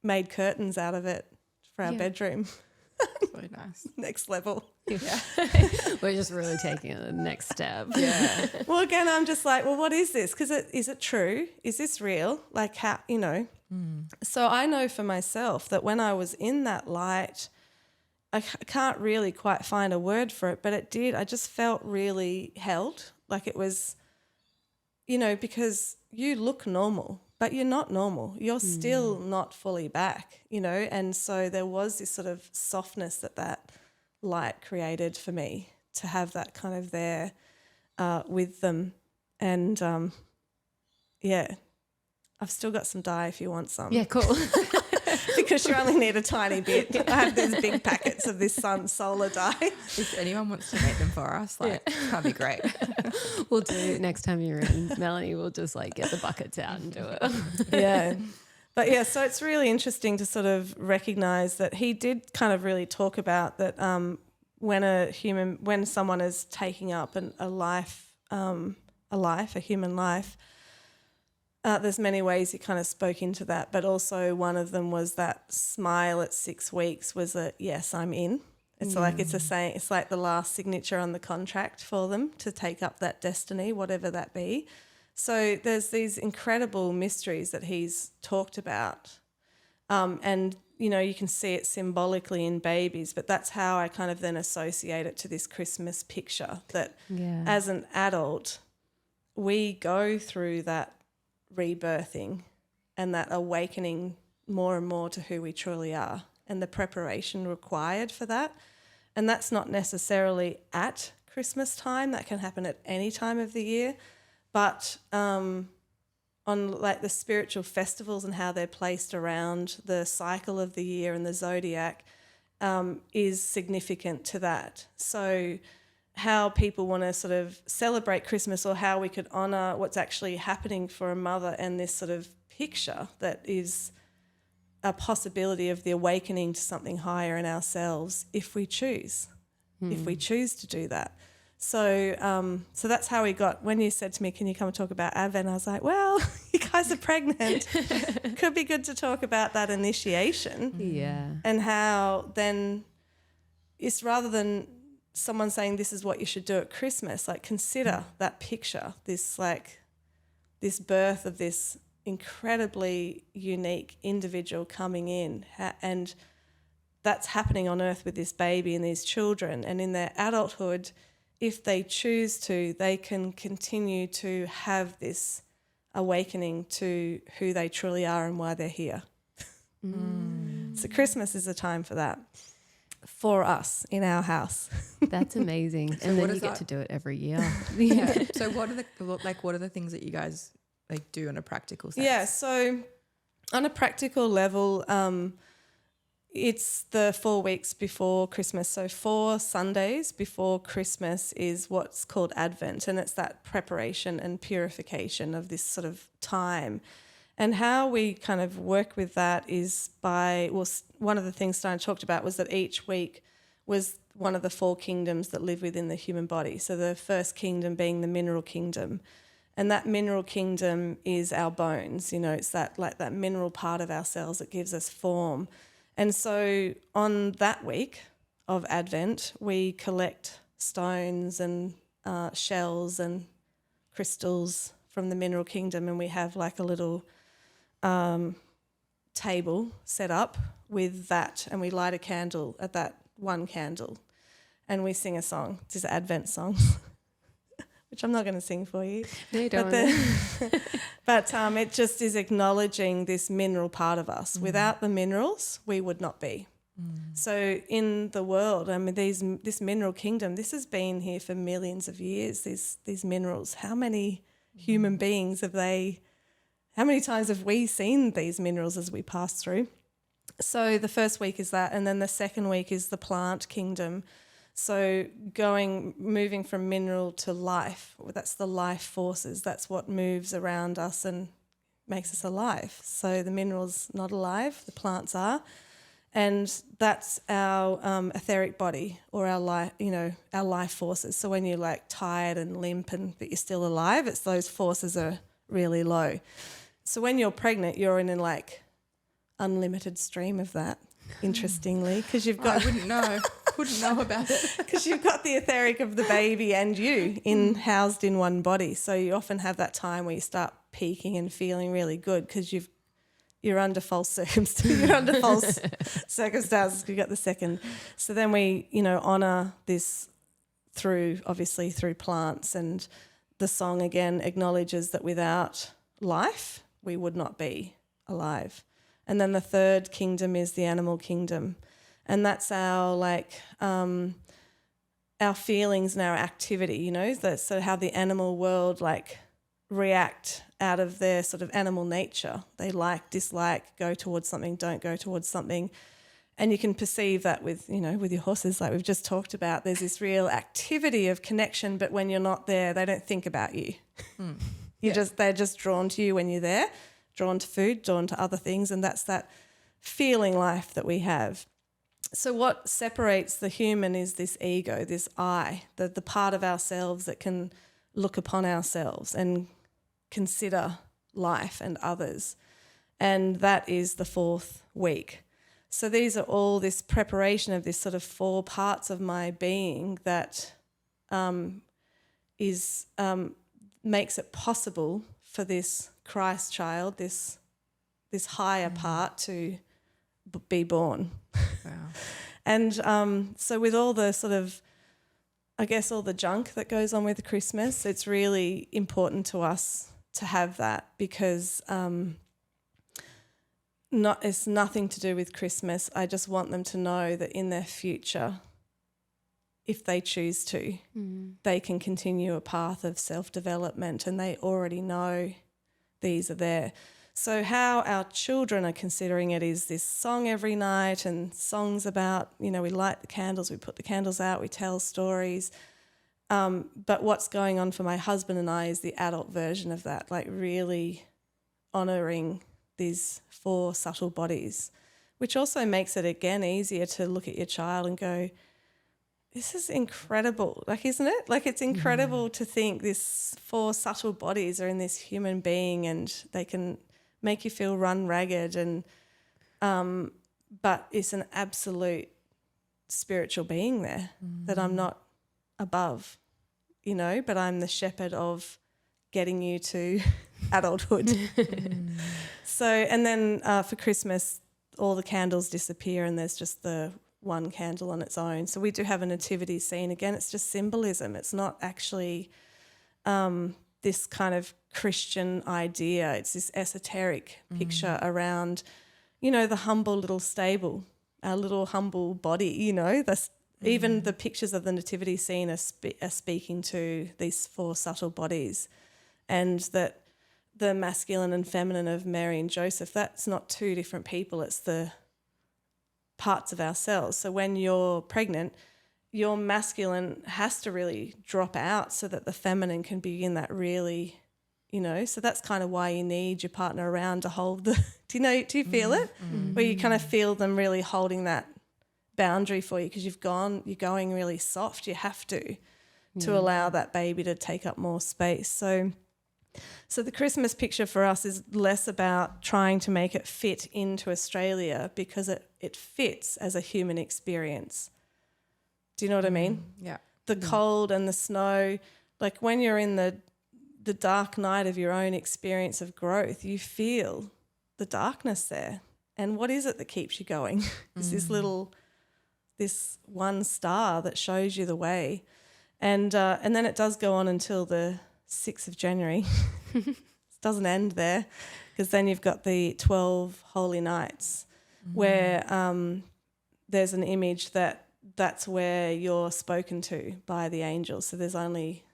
made curtains out of it for our bedroom. Really nice. Next level. Yeah. We're just really taking it to the next step. Yeah. Well, again, I'm just like, well, what is this? Because is it true? Is this real? Like, how, you know? So I know for myself that when I was in that light, I can't really quite find a word for it, but it did. I just felt really held. Like it was, you know, because you look normal, but you're not normal. You're still not fully back, you know. And so there was this sort of softness that light created for me, to have that kind of there with them. And, yeah, I've still got some dye if you want some. Yeah, cool. Because you only need a tiny bit. I have these big packets of this solar dye. If anyone wants to make them for us, like, that'd be great. We'll do next time you're in, Melanie, we'll just like get the buckets out and do it. Yeah. But yeah, so it's really interesting to sort of recognise that he did kind of really talk about that when someone is taking up a human life, There's many ways you kind of spoke into that, but also one of them was that smile at 6 weeks was a yes, I'm in. It's like it's a saying. It's like the last signature on the contract for them to take up that destiny, whatever that be. So there's these incredible mysteries that he's talked about, and you can see it symbolically in babies. But that's how I kind of then associate it to this Christmas picture that as an adult, we go through that rebirthing and that awakening more and more to who we truly are and the preparation required for that. And that's not necessarily at Christmas time. That can happen at any time of the year. But on like the spiritual festivals and how they're placed around the cycle of the year and the zodiac is significant to that. So how people want to sort of celebrate Christmas, or how we could honour what's actually happening for a mother, and this sort of picture that is a possibility of the awakening to something higher in ourselves if we choose to do that. So so that's how we got, when you said to me, can you come and talk about Advent? I was like, well, you guys are pregnant. Could be good to talk about that initiation. Yeah. And how then it's, rather than someone saying this is what you should do at Christmas, like consider that picture, this birth of this incredibly unique individual coming in, and that's happening on earth with this baby and these children. And in their adulthood, if they choose to, they can continue to have this awakening to who they truly are and why they're here. So Christmas is a time for that, for us in our house. That's amazing. So and what then you is get that? to do it every year. Yeah. So what are the things that you guys like do on a practical sense? Yeah, so on a practical level, it's the 4 weeks before Christmas. So 4 Sundays before Christmas is what's called Advent, and it's that preparation and purification of this sort of time. And how we kind of work with that is by, well, one of the things Stein talked about was that each week was one of the 4 kingdoms that live within the human body. So the first kingdom being the mineral kingdom. And that mineral kingdom is our bones. It's that, like, that mineral part of ourselves that gives us form. And so on that week of Advent, we collect stones and shells and crystals from the mineral kingdom, and we have like a little table set up with that, and we light a candle at that one candle, and we sing a song. It's an Advent song, which I'm not going to sing for you. No, you don't. But it just is acknowledging this mineral part of us. Without the minerals, we would not be. So in the world, I mean, this mineral kingdom, this has been here for millions of years, these minerals. How many human beings how many times have we seen these minerals as we pass through? So the first week is that, and then the second week is the plant kingdom. So moving from mineral to life, that's the life forces. That's what moves around us and makes us alive. So the mineral's not alive, the plants are. And that's our etheric body, or our life forces. So when you're like tired and limp but you're still alive, it's those forces are really low. So when you're pregnant, you're in like unlimited stream of that, interestingly, because you've got... I wouldn't know about it. Because you've got the etheric of the baby and you housed in one body. So you often have that time where you start peaking and feeling really good because you're under false circumstances. You're under false circumstances. You got the second. So then we, honour this through plants, and the song again acknowledges that without life we would not be alive. And then the third kingdom is the animal kingdom, and that's our our feelings and our activity. That's sort of how the animal world react out of their sort of animal nature. They like, dislike, go towards something, don't go towards something. And you can perceive that with your horses, like we've just talked about. There's this real activity of connection, but when you're not there, they don't think about you. They're just drawn to you when you're there, drawn to food, drawn to other things, and that's that feeling life that we have. So what separates the human is this ego, this I, the part of ourselves that can look upon ourselves and consider life and others. And that is the 4th week. So these are all this preparation of this sort of 4 parts of my being that makes it possible for this Christ child, this higher part to be born. Wow. And so with all the sort of, I guess, all the junk that goes on with Christmas, it's really important to us to have that, because it's nothing to do with Christmas. I just want them to know that in their future, if they choose to, they can continue a path of self-development, and they already know these are there. So how our children are considering it is this song every night, and songs about, we light the candles, we put the candles out, we tell stories. But what's going on for my husband and I is the adult version of that, like really honouring these 4 subtle bodies, which also makes it, again, easier to look at your child and go, this is incredible. Like, isn't it? Like, it's incredible to think this 4 subtle bodies are in this human being, and they can make you feel run ragged, and but it's an absolute spiritual being there that I'm not above, but I'm the shepherd of getting you to adulthood. So, and then for Christmas, all the candles disappear and there's just the one candle on its own. So we do have a nativity scene. Again, it's just symbolism. It's not actually this kind of Christian idea. It's this esoteric picture around, the humble little stable, our little humble body, even the pictures of the nativity scene are speaking to these 4 subtle bodies, and that the masculine and feminine of Mary and Joseph, that's not 2 different people. It's the parts of ourselves. So when you're pregnant, your masculine has to really drop out so that the feminine can be in that really, so that's kind of why you need your partner around to hold do you feel it? Where you kind of feel them really holding that boundary for you, because you're going really soft. You have to allow that baby to take up more space. So the Christmas picture for us is less about trying to make it fit into Australia, because it fits as a human experience. Do you know what I mean? Yeah. The cold and the snow, like when you're in the dark night of your own experience of growth, you feel the darkness there. And what is it that keeps you going? It's this one star that shows you the way. And then it does go on until the 6th of January. It doesn't end there, because then you've got the 12 holy nights where there's an image that's where you're spoken to by the angels. So there's only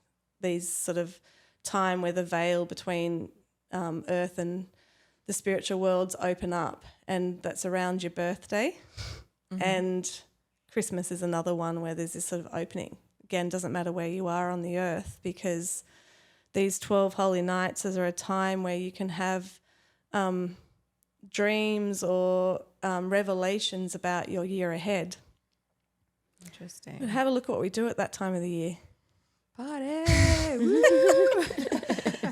these sort of time where the veil between earth and the spiritual worlds open up, and that's around your birthday. And Christmas is another one where there's this sort of opening. Again, doesn't matter where you are on the earth, because these 12 holy nights are a time where you can have dreams or revelations about your year ahead. Interesting. But have a look at what we do at that time of the year. Party!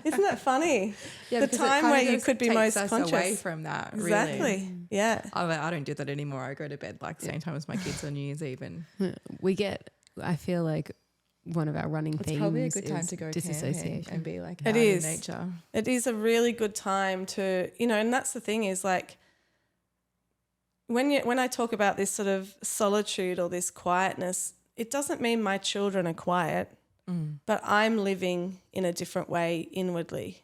Isn't that funny? Yeah, the time where you could be most conscious. Away from that, really. Exactly. Yeah. I don't do that anymore. I go to bed like the same time as my kids on New Year's Eve. And I feel like one of our running themes it's probably a good time to go camping disassociation and be like it out is. in nature. It is a really good time to, and that's the thing is, like, when I talk about this sort of solitude or this quietness, it doesn't mean my children are quiet, but I'm living in a different way inwardly.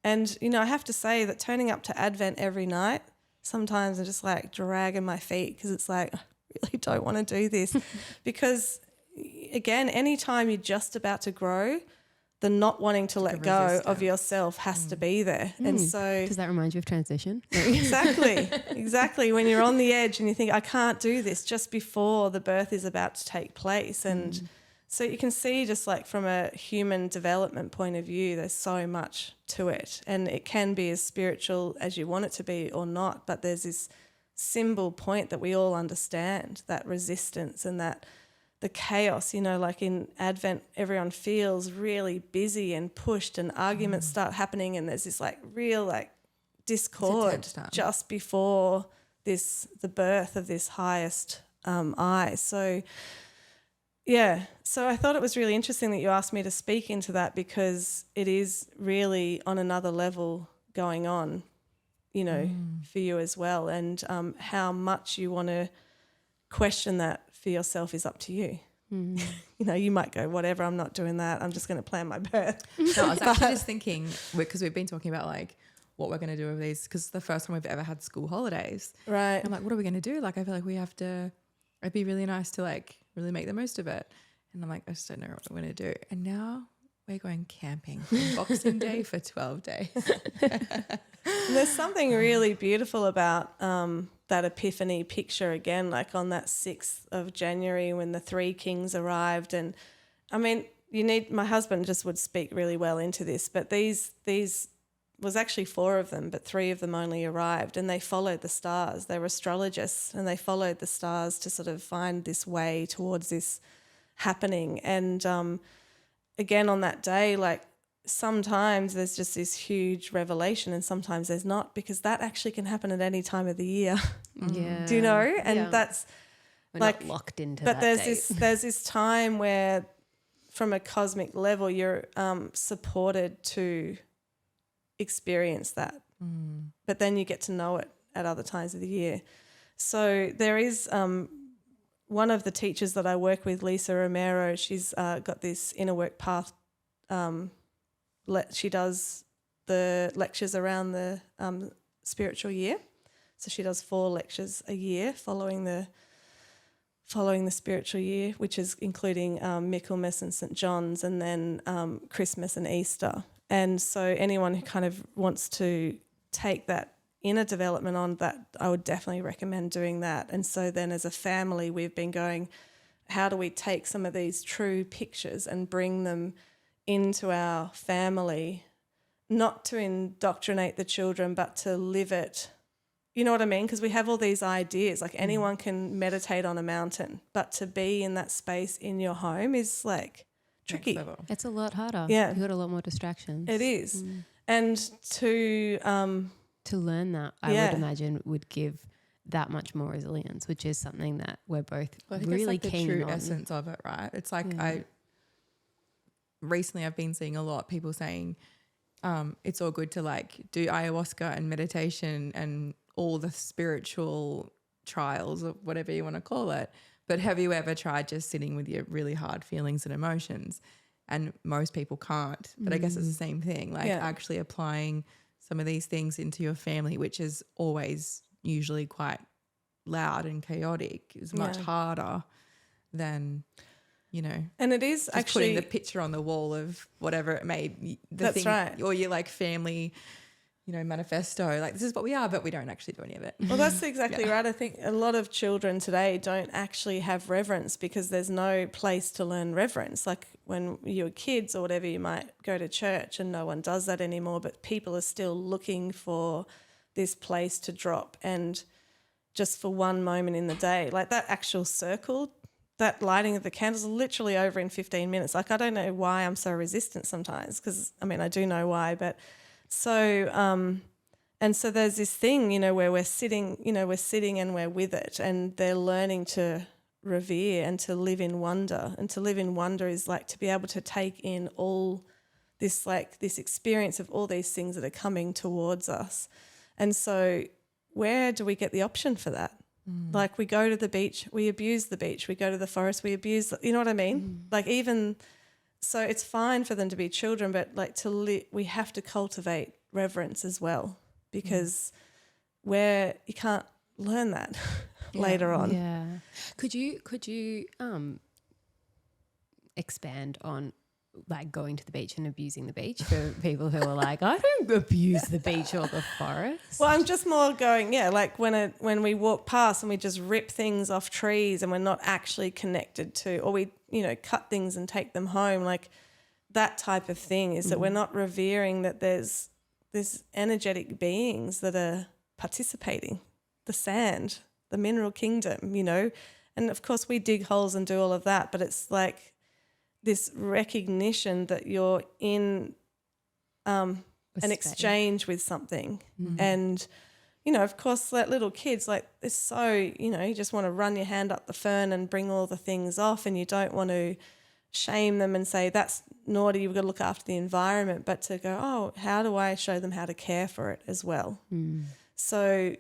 And, I have to say that turning up to Advent every night, sometimes I'm just like dragging my feet, because it's like, I really don't want to do this. Because, again, anytime you're just about to grow, the not wanting to let go of yourself has to be there. And so... Does that remind you of transition? Exactly. When you're on the edge and you think, I can't do this, just before the birth is about to take place. And so you can see, just like from a human development point of view, there's so much to it. And it can be as spiritual as you want it to be or not, but there's this symbol point that we all understand, that resistance and that the chaos, you know, like in Advent, everyone feels really busy and pushed and arguments start happening and there's this like real like discord just before the birth of this highest I. So, yeah. So I thought it was really interesting that you asked me to speak into that because it is really on another level going on, you know, for you as well. And how much you want to question that for yourself is up to you. You know, you might go, whatever, I'm not doing that. I'm just going to plan my birth. No, I was actually just thinking, because we've been talking about like what we're going to do with these, because it's the first time we've ever had school holidays. Right. And I'm like, what are we going to do? Like, I feel like it'd be really nice to like really make the most of it. And I'm like, I just don't know what we're going to do. And now we're going camping on Boxing Day for 12 days. And there's something really beautiful about that epiphany picture again, like on that 6th of January when the 3 kings arrived. And I mean, my husband just would speak really well into this, but these was actually 4 of them, but 3 of them only arrived and they followed the stars. They were astrologists and they followed the stars to sort of find this way towards this happening. And again, on that day, like sometimes there's just this huge revelation and sometimes there's not, because that actually can happen at any time of the year. Yeah. Do you know? And that's we're like not locked into but that there's this time where from a cosmic level you're supported to experience that. But then you get to know it at other times of the year. So there is one of the teachers that I work with, Lisa Romero, she's got this inner work path. She does the lectures around the spiritual year. So she does 4 lectures a year following the spiritual year, which is including Michaelmas and St. John's and then Christmas and Easter. And so anyone who kind of wants to take that inner development on that, I would definitely recommend doing that. And so then as a family, we've been going, how do we take some of these true pictures and bring them into our family, not to indoctrinate the children, but to live it. You know what I mean? Because we have all these ideas, like anyone can meditate on a mountain, but to be in that space in your home is like tricky. It's a lot harder. Yeah. You've got a lot more distractions. It is. And to learn that, I would imagine, would give that much more resilience, which is something that we're both really it's like keen the true on. essence of it, right? It's like recently I've been seeing a lot of people saying it's all good to like do ayahuasca and meditation and all the spiritual trials or whatever you want to call it. But have you ever tried just sitting with your really hard feelings and emotions? And most people can't. But I guess it's the same thing, like actually applying some of these things into your family, which is always usually quite loud and chaotic, is much harder than, you know. And it is just actually putting the picture on the wall of whatever it made. That's right. Or your like family, you know, manifesto, like this is what we are, but we don't actually do any of it. Well, that's exactly right. I think a lot of children today don't actually have reverence because there's no place to learn reverence. Like when you were kids or whatever, you might go to church and no one does that anymore, but people are still looking for this place to drop and just for one moment in the day. Like that actual circle, that lighting of the candles, literally over in 15 minutes. Like I don't know why I'm so resistant sometimes because, I mean, I do know why, but so and so there's this thing, you know, where we're sitting and we're with it and they're learning to revere and to live in wonder. And to live in wonder is like to be able to take in all this, like this experience of all these things that are coming towards us. And so where do we get the option for that? Like we go to the beach, we abuse the beach. We go to the forest, we abuse, you know what I mean? Like even... So it's fine for them to be children, but like we have to cultivate reverence as well because you can't learn that later on. Yeah. Could you expand on like going to the beach and abusing the beach for people who are like, I don't abuse the beach or the forest? Well, I'm just more going, like when we walk past and we just rip things off trees and we're not actually connected to, or we, you know, cut things and take them home, like that type of thing is that we're not revering that there's energetic beings that are participating, the sand, the mineral kingdom, you know, And of course we dig holes and do all of that, but it's like this recognition that you're in an exchange with something. And, you know, of course, like little kids, like it's so, you know, you just want to run your hand up the fern and bring all the things off, and you don't want to shame them and say that's naughty, you've got to look after the environment, but to go, oh, how do I show them how to care for it as well? So,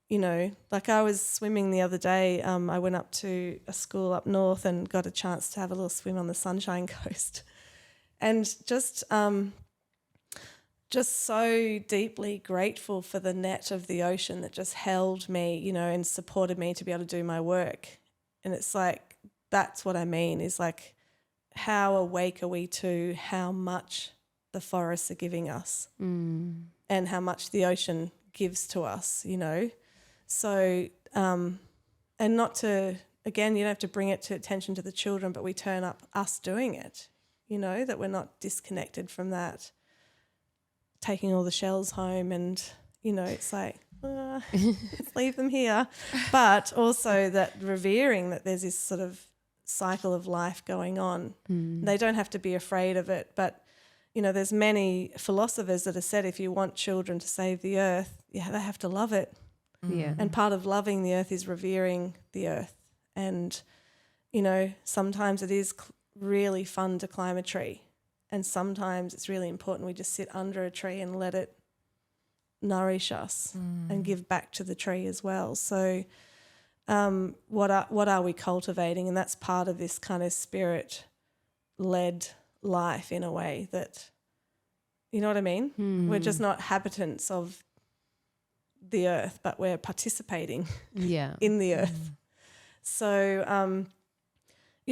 you know, like I was swimming the other day. I went up to a school up north and got a chance to have a little swim on the Sunshine Coast, and just so deeply grateful for the net of the ocean that just held me, you know, and supported me to be able to do my work. And it's like, that's what I mean, is like, how awake are we to how much the forests are giving us and how much the ocean gives to us, you know? So, and not to, again, you don't have to bring it to attention to the children, but we turn up us doing it, you know, that we're not disconnected from that, taking all the shells home and, you know, it's like, let's leave them here. But also that revering that there's this sort of cycle of life going on. They don't have to be afraid of it, but, you know, there's many philosophers that have said if you want children to save the earth, they have to love it. Yeah. And part of loving the earth is revering the earth. And, you know, sometimes it is really fun to climb a tree, and sometimes it's really important we just sit under a tree and let it nourish us and give back to the tree as well. So what are we cultivating? And that's part of this kind of spirit-led life in a way that, you know what I mean? We're just not habitants of the earth, but we're participating in the earth. So,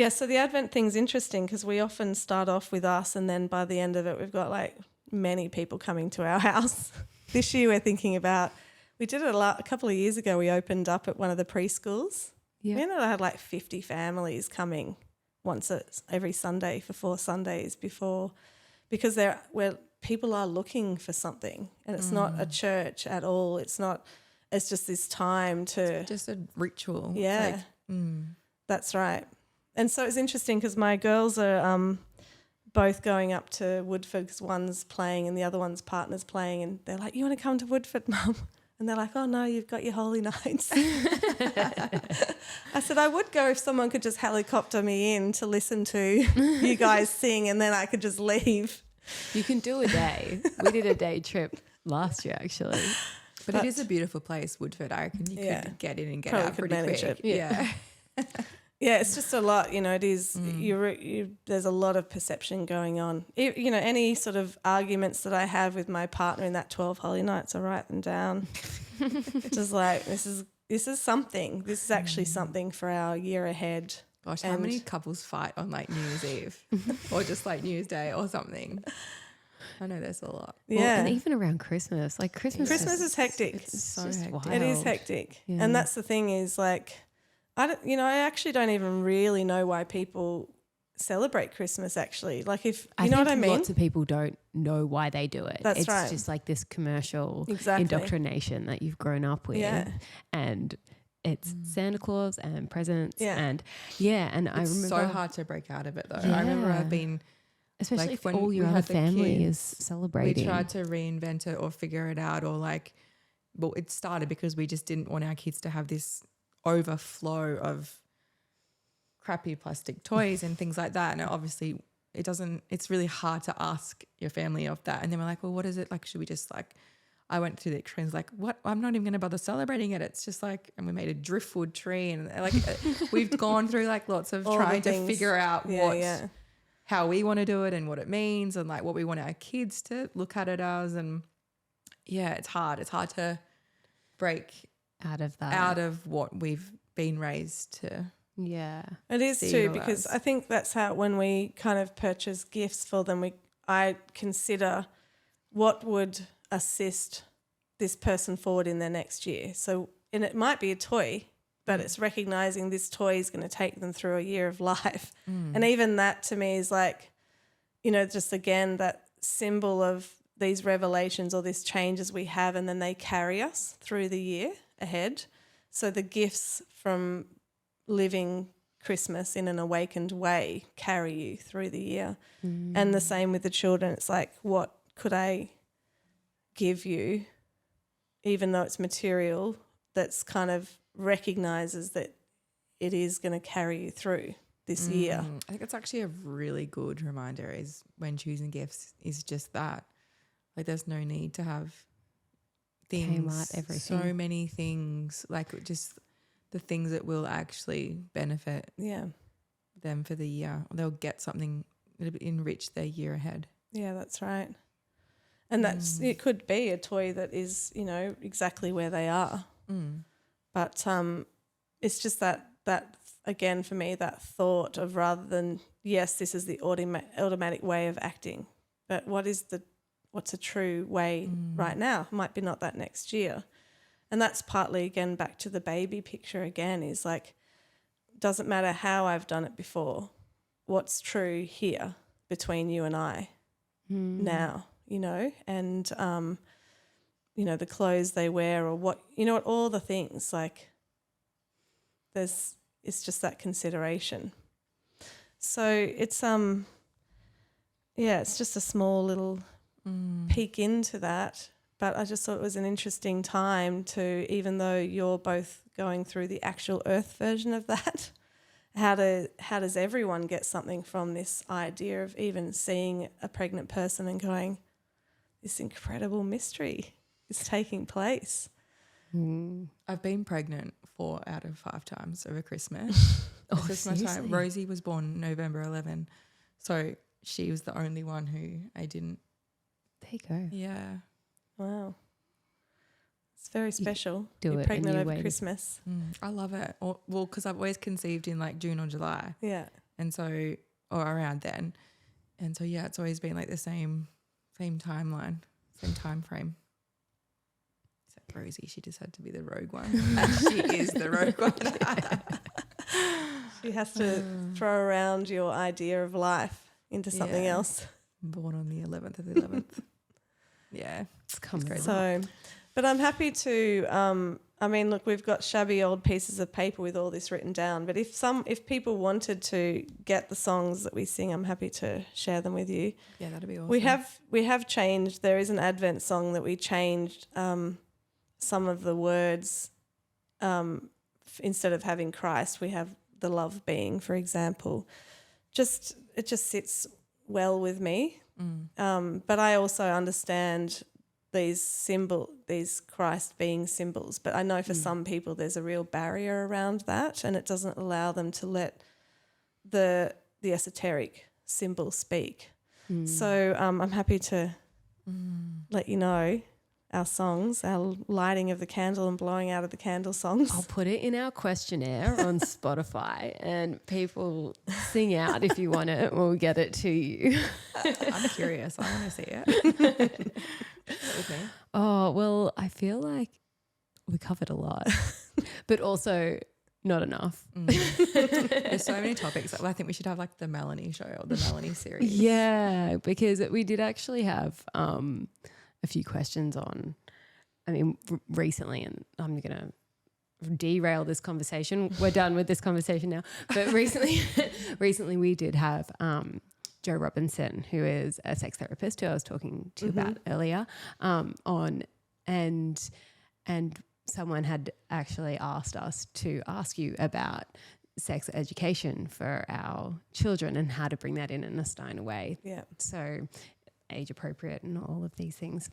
so the Advent thing's interesting because we often start off with us, and then by the end of it we've got like many people coming to our house. This year we're thinking about, we did it a couple of years ago, we opened up at one of the preschools. We ended up had like 50 families coming every Sunday for 4 Sundays before, because where people are looking for something, and it's not a church at all. It's just this time to... Just a ritual. Yeah, that's right. And so it's interesting because my girls are both going up to Woodford because one's playing and the other one's partner's playing, and they're like, you want to come to Woodford, Mum? And they're like, oh, no, you've got your holy nights. I said, I would go if someone could just helicopter me in to listen to you guys sing, and then I could just leave. You can do a day. We did a day trip last year, actually. But it is a beautiful place, Woodford. I reckon you could get in and get out pretty quick. Yeah. Yeah, it's just a lot, you know, it is, there's a lot of perception going on. You know, any sort of arguments that I have with my partner in that 12 holy nights, I write them down. Just like, this is something. This is actually something for our year ahead. Gosh, how many couples fight on like New Year's Eve or just like New Year's Day or something? I know there's a lot. Yeah. Well, and even around Christmas. Like Christmas is hectic. It's so hectic. Wild. It is hectic. Yeah. And that's the thing is like, I actually don't even really know why people celebrate Christmas actually. Like if, you know what I mean? Lots of people don't know why they do it. That's right. It's just like this commercial indoctrination that you've grown up with. Yeah. And it's Santa Claus and presents and and I remember. It's so hard to break out of it though. Yeah. I remember I've been... Especially like if all your other family is celebrating. We tried to reinvent it or figure it out, or like, well, it started because we just didn't want our kids to have this overflow of crappy plastic toys and things like that. And obviously it's really hard to ask your family of that. And then we're like, well, what is it? Like, should we just like, I went through the extremes like, what? I'm not even going to bother celebrating it. It's just like, and we made a driftwood tree and like we've gone through like lots of trying to figure out how we want to do it and what it means and like what we want our kids to look at it as. And yeah, it's hard. It's hard to break out of that, out of what we've been raised to. Yeah, it is too, because I think that's how when we kind of purchase gifts for them, I consider what would assist this person forward in their next year. So, and it might be a toy, but it's recognizing this toy is going to take them through a year of life. And even that to me is like, you know, just again that symbol of these revelations or these changes we have, and then they carry us through the year ahead. So the gifts from living Christmas in an awakened way carry you through the year. And the same with the children. It's like, what could I give you, even though it's material, that's kind of recognises that it is going to carry you through this year. I think it's actually a really good reminder is when choosing gifts is just that. Like there's no need to have things, everything. so many things, like just the things that will actually benefit them for the year. They'll get something that'll enrich their year ahead. Yeah, that's right. And that's it could be a toy that is, you know, exactly where they are. But it's just that again for me, that thought of rather than, yes, this is the automatic way of acting, but what's a true way right now? Might be not that next year. And that's partly, again, back to the baby picture again, is like, doesn't matter how I've done it before, what's true here between you and I now, you know, and, you know, the clothes they wear or what, you know, all the things, like it's just that consideration. So it's, it's just a small little peek into that. But I just thought it was an interesting time to, even though you're both going through the actual earth version of that, how does everyone get something from this idea of even seeing a pregnant person and going, this incredible mystery is taking place. I've been pregnant 4 out of 5 times over Christmas. Christmas time. Rosie was born November 11. So she was the only one who I didn't. There you go. Yeah. Wow. It's very special. Do You're it pregnant and you over wait. Christmas. I love it. Well, because I've always conceived in like June or July. Yeah. And so, or around then. And so, yeah, it's always been like the same timeline, same time frame. Except Rosie, she just had to be the rogue one. And she is the rogue one. She has to throw around your idea of life into something else. Born on the 11th of the 11th. Yeah. It's coming. So, but I'm happy to, I mean, look, we've got shabby old pieces of paper with all this written down, but if people wanted to get the songs that we sing, I'm happy to share them with you. Yeah, that'd be awesome. We have changed. There is an Advent song that we changed some of the words. Instead of having Christ, we have the love being, for example. It just sits well with me. But I also understand these Christ being symbols. But I know for some people there's a real barrier around that, and it doesn't allow them to let the esoteric symbol speak. So I'm happy to let you know our songs, our lighting of the candle and blowing out of the candle songs. I'll put it in our questionnaire on Spotify and people sing out if you want it. We'll get it to you. I'm curious. I want to see it. With me. Oh, well, I feel like we covered a lot, but also not enough. There's so many topics. I think we should have like the Melanie show or the Melanie series. Yeah, because we did actually have a few questions on, I mean, recently, and I'm going to derail this conversation. We're done with this conversation now. But recently we did have Joe Robinson, who is a sex therapist who I was talking to about earlier, on, and someone had actually asked us to ask you about sex education for our children and how to bring that in a Steiner way. Yeah. So age appropriate and all of these things,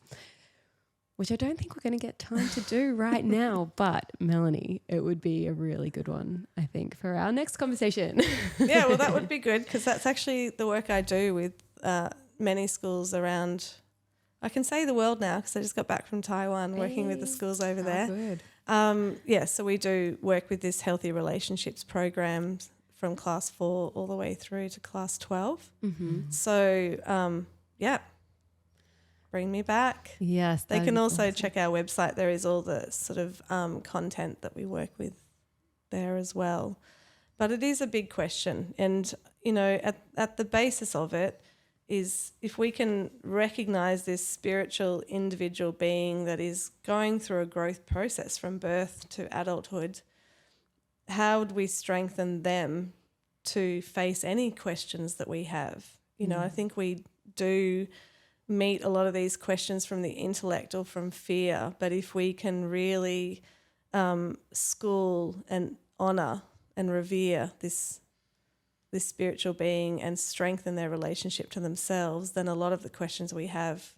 which I don't think we're going to get time to do right now. But Melanie, it would be a really good one, I think, for our next conversation. Yeah, well, that would be good because that's actually the work I do with many schools around. I can say the world now because I just got back from Taiwan working with the schools over there. Good. So we do work with this healthy relationships program from class 4 all the way through to class 12. So, bring me back. Yes. They can also check our website. There is all the sort of content that we work with there as well. But it is a big question. And, you know, at the basis of it is if we can recognise this spiritual individual being that is going through a growth process from birth to adulthood, how would we strengthen them to face any questions that we have? You know, I think we do meet a lot of these questions from the intellect or from fear, but if we can really school and honour and revere this spiritual being and strengthen their relationship to themselves, then a lot of the questions we have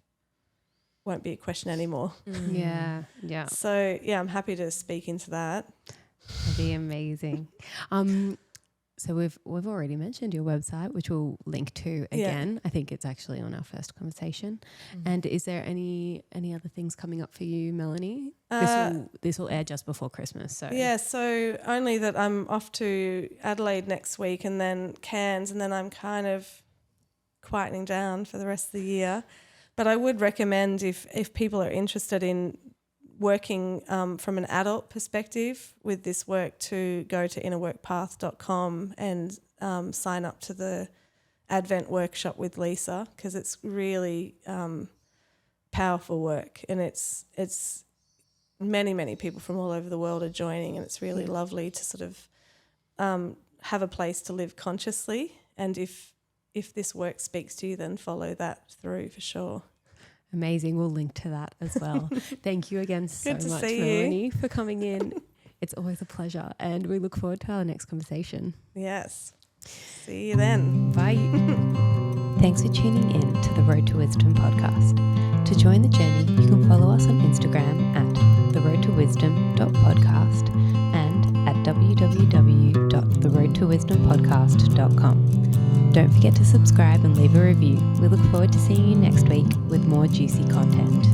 won't be a question anymore. Yeah. So, yeah, I'm happy to speak into that. That'd be amazing. So we've already mentioned your website, which we'll link to again. Yeah. I think it's actually on our first conversation. And is there any other things coming up for you, Melanie? This will air just before Christmas. So only that I'm off to Adelaide next week and then Cairns, and then I'm kind of quietening down for the rest of the year. But I would recommend if people are interested in working from an adult perspective with this work to go to innerworkpath.com and sign up to the Advent workshop with Lisa, because it's really powerful work, and it's many people from all over the world are joining, and it's really lovely to sort of have a place to live consciously, and if this work speaks to you, then follow that through for sure. Amazing. We'll link to that as well. Thank you again so much, Melanie, for coming in. It's always a pleasure, and we look forward to our next conversation. Yes. See you then. Bye. Thanks for tuning in to the Road to Wisdom podcast. To join the journey, you can follow us on Instagram at theroadtowisdom.podcast and at www.theroadtowisdompodcast.com. Don't forget to subscribe and leave a review. We look forward to seeing you next week with more juicy content.